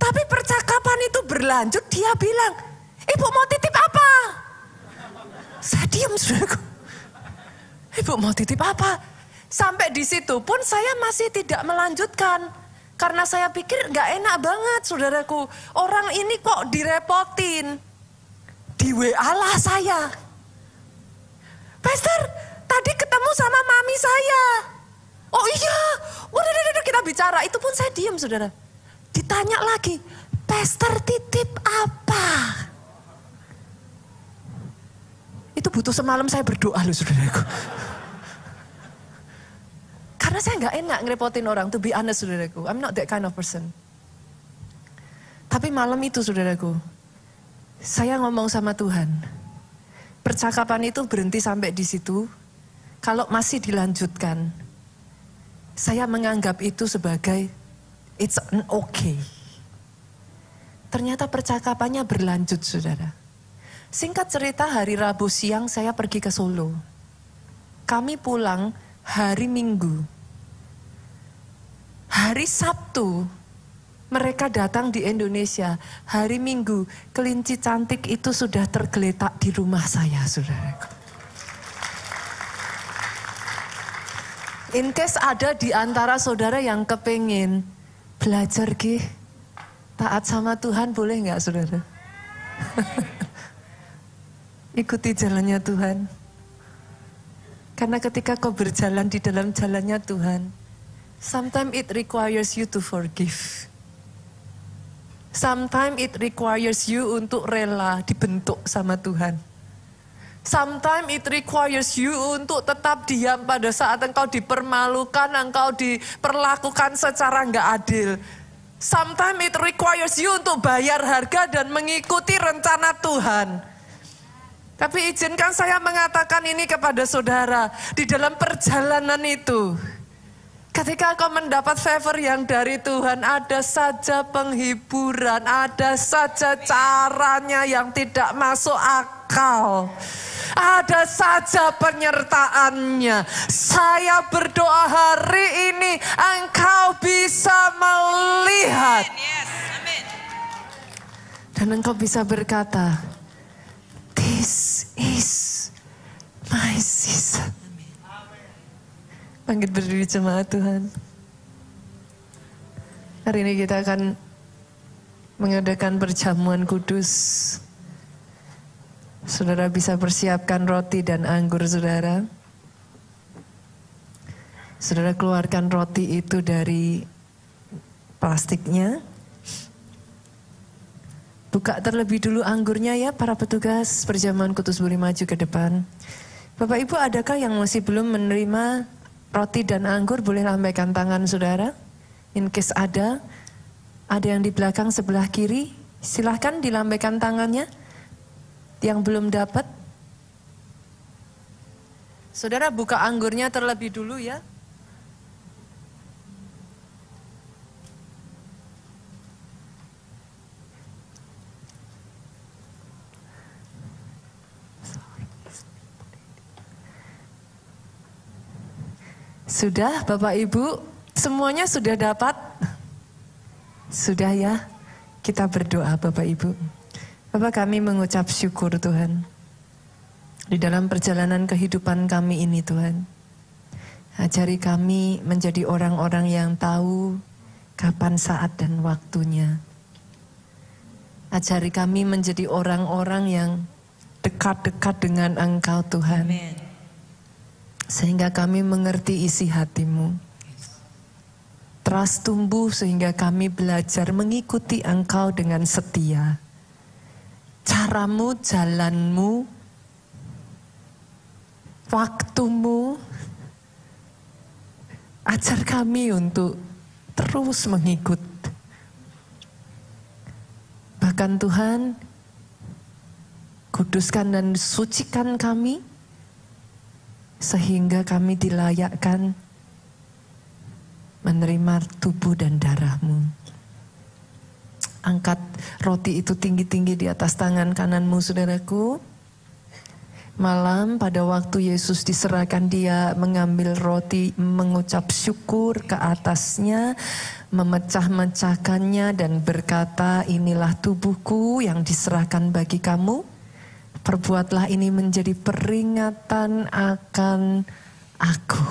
Tapi percakapan itu berlanjut, dia bilang, Ibu mau titip apa? Saya diam saudaraku. Ibu mau titip apa? Sampai di situ pun saya masih tidak melanjutkan. Karena saya pikir gak enak banget saudaraku. Orang ini kok direpotin. Di WA lah saya. Pastor, tadi ketemu sama mami saya. Oh iya, udah kita bicara. Itu pun saya diam saudara. Ditanya lagi, Pastor titip apa? Itu butuh semalam saya berdoa loh saudaraku. Karena saya gak enak ngerepotin orang, to be honest saudaraku. I'm not that kind of person. Tapi malam itu saudaraku, saya ngomong sama Tuhan. Percakapan itu berhenti sampai di situ. Kalau masih dilanjutkan, saya menganggap itu sebagai it's an okay. Ternyata percakapannya berlanjut saudara. Singkat cerita, hari Rabu siang saya pergi ke Solo. Kami pulang hari Minggu. Hari Sabtu mereka datang di Indonesia. Hari Minggu kelinci cantik itu sudah tergeletak di rumah saya saudaraku. In case ada di antara saudara yang kepingin belajar taat sama Tuhan, boleh nggak saudara? Ikuti jalannya Tuhan. Karena ketika kau berjalan di dalam jalannya Tuhan, sometimes it requires you to forgive. Sometimes it requires you untuk rela dibentuk sama Tuhan. Sometimes it requires you untuk tetap diam pada saat engkau dipermalukan, engkau diperlakukan secara nggak adil. Sometimes it requires you untuk bayar harga dan mengikuti rencana Tuhan. Tapi izinkan saya mengatakan ini kepada saudara, di dalam perjalanan itu, ketika kau mendapat favor yang dari Tuhan, ada saja penghiburan, ada saja caranya yang tidak masuk akal. Ada saja penyertaannya. Saya berdoa hari ini engkau bisa melihat. Dan engkau bisa berkata, this is my season. Bangkit berdiri jemaat Tuhan. Hari ini kita akan mengadakan perjamuan kudus. Saudara bisa persiapkan roti dan anggur saudara. Saudara keluarkan roti itu dari plastiknya. Buka terlebih dulu anggurnya ya para petugas perjamuan kudus, boleh maju ke depan. Bapak Ibu, adakah yang masih belum menerima roti dan anggur? Boleh lambaikan tangan saudara. In case ada yang di belakang sebelah kiri, silahkan dilambaikan tangannya. Yang belum dapat, saudara buka anggurnya terlebih dulu ya. Sudah Bapak Ibu, semuanya sudah dapat? Sudah ya, kita berdoa Bapak Ibu. Bapak, kami mengucap syukur Tuhan. Di dalam perjalanan kehidupan kami ini Tuhan. Ajari kami menjadi orang-orang yang tahu kapan saat dan waktunya. Ajari kami menjadi orang-orang yang dekat-dekat dengan Engkau Tuhan. Amen. Sehingga kami mengerti isi hati-Mu. Trust tumbuh sehingga kami belajar mengikuti Engkau dengan setia. Caramu, jalanmu, waktumu, ajar kami untuk terus mengikut. Bahkan Tuhan, kuduskan dan sucikan kami, sehingga kami dilayakkan menerima tubuh dan darah-Mu. Angkat roti itu tinggi-tinggi di atas tangan kananmu saudaraku. Malam pada waktu Yesus diserahkan, dia mengambil roti, mengucap syukur ke atasnya, memecah-mecahkannya dan berkata, inilah tubuhku yang diserahkan bagi kamu. Perbuatlah ini menjadi peringatan akan aku.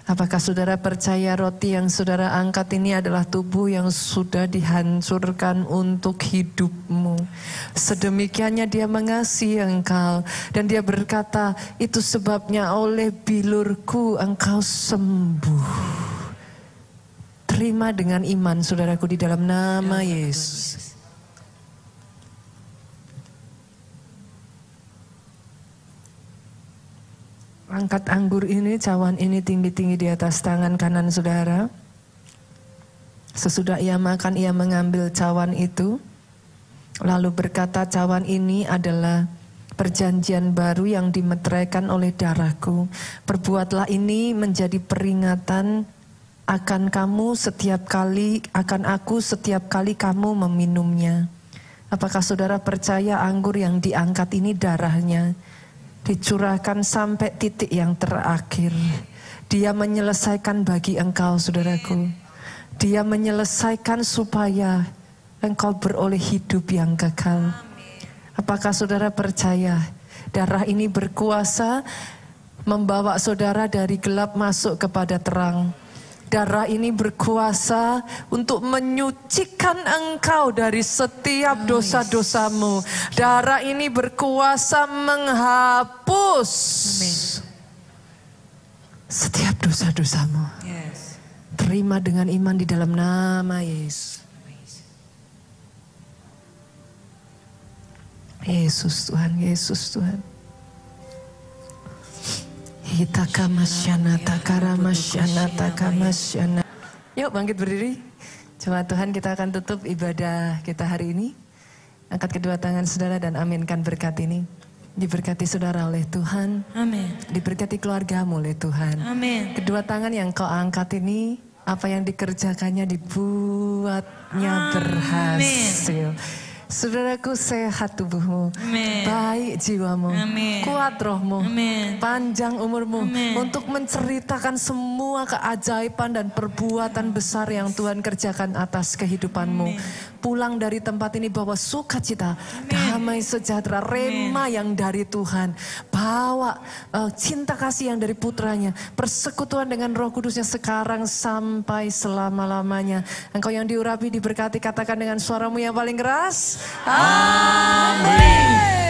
Apakah saudara percaya roti yang saudara angkat ini adalah tubuh yang sudah dihancurkan untuk hidupmu? Sedemikiannya dia mengasihi engkau. Dan dia berkata, itu sebabnya oleh bilurku engkau sembuh. Terima dengan iman saudaraku di dalam nama Yesus. Angkat anggur ini, cawan ini tinggi-tinggi di atas tangan kanan saudara. Sesudah ia makan, ia mengambil cawan itu. Lalu berkata, cawan ini adalah perjanjian baru yang dimeteraikan oleh darahku. Perbuatlah ini menjadi peringatan akan kamu setiap kali, akan aku setiap kali kamu meminumnya. Apakah saudara percaya anggur yang diangkat ini darahnya? Dicurahkan sampai titik yang terakhir. Dia menyelesaikan bagi engkau saudaraku. Dia menyelesaikan supaya engkau beroleh hidup yang kekal. Apakah saudara percaya darah ini berkuasa membawa saudara dari gelap masuk kepada terang? Darah ini berkuasa untuk menyucikan engkau dari setiap dosa-dosamu. Darah ini berkuasa menghapus setiap dosa-dosamu. Terima dengan iman di dalam nama Yesus. Yesus Tuhan, Yesus Tuhan. Yuk bangkit berdiri. Coba Tuhan, kita akan tutup ibadah kita hari ini. Angkat kedua tangan saudara dan aminkan berkat ini. Diberkati saudara oleh Tuhan. Amin. Diberkati keluargamu oleh Tuhan. Amin. Kedua tangan yang kau angkat ini, apa yang dikerjakannya dibuatnya berhasil. Saudaraku, sehat tubuhmu, amen. Baik jiwamu, amen. Kuat rohmu, amen. Panjang umurmu, amen. Untuk menceritakan semua keajaiban dan perbuatan besar yang Tuhan kerjakan atas kehidupanmu. Amen. Pulang dari tempat ini bawa sukacita, damai sejahtera, rema yang dari Tuhan. Bawa cinta kasih yang dari putranya, persekutuan dengan Roh Kudusnya sekarang sampai selama-lamanya. Engkau yang diurapi, diberkati, katakan dengan suaramu yang paling keras. Amin.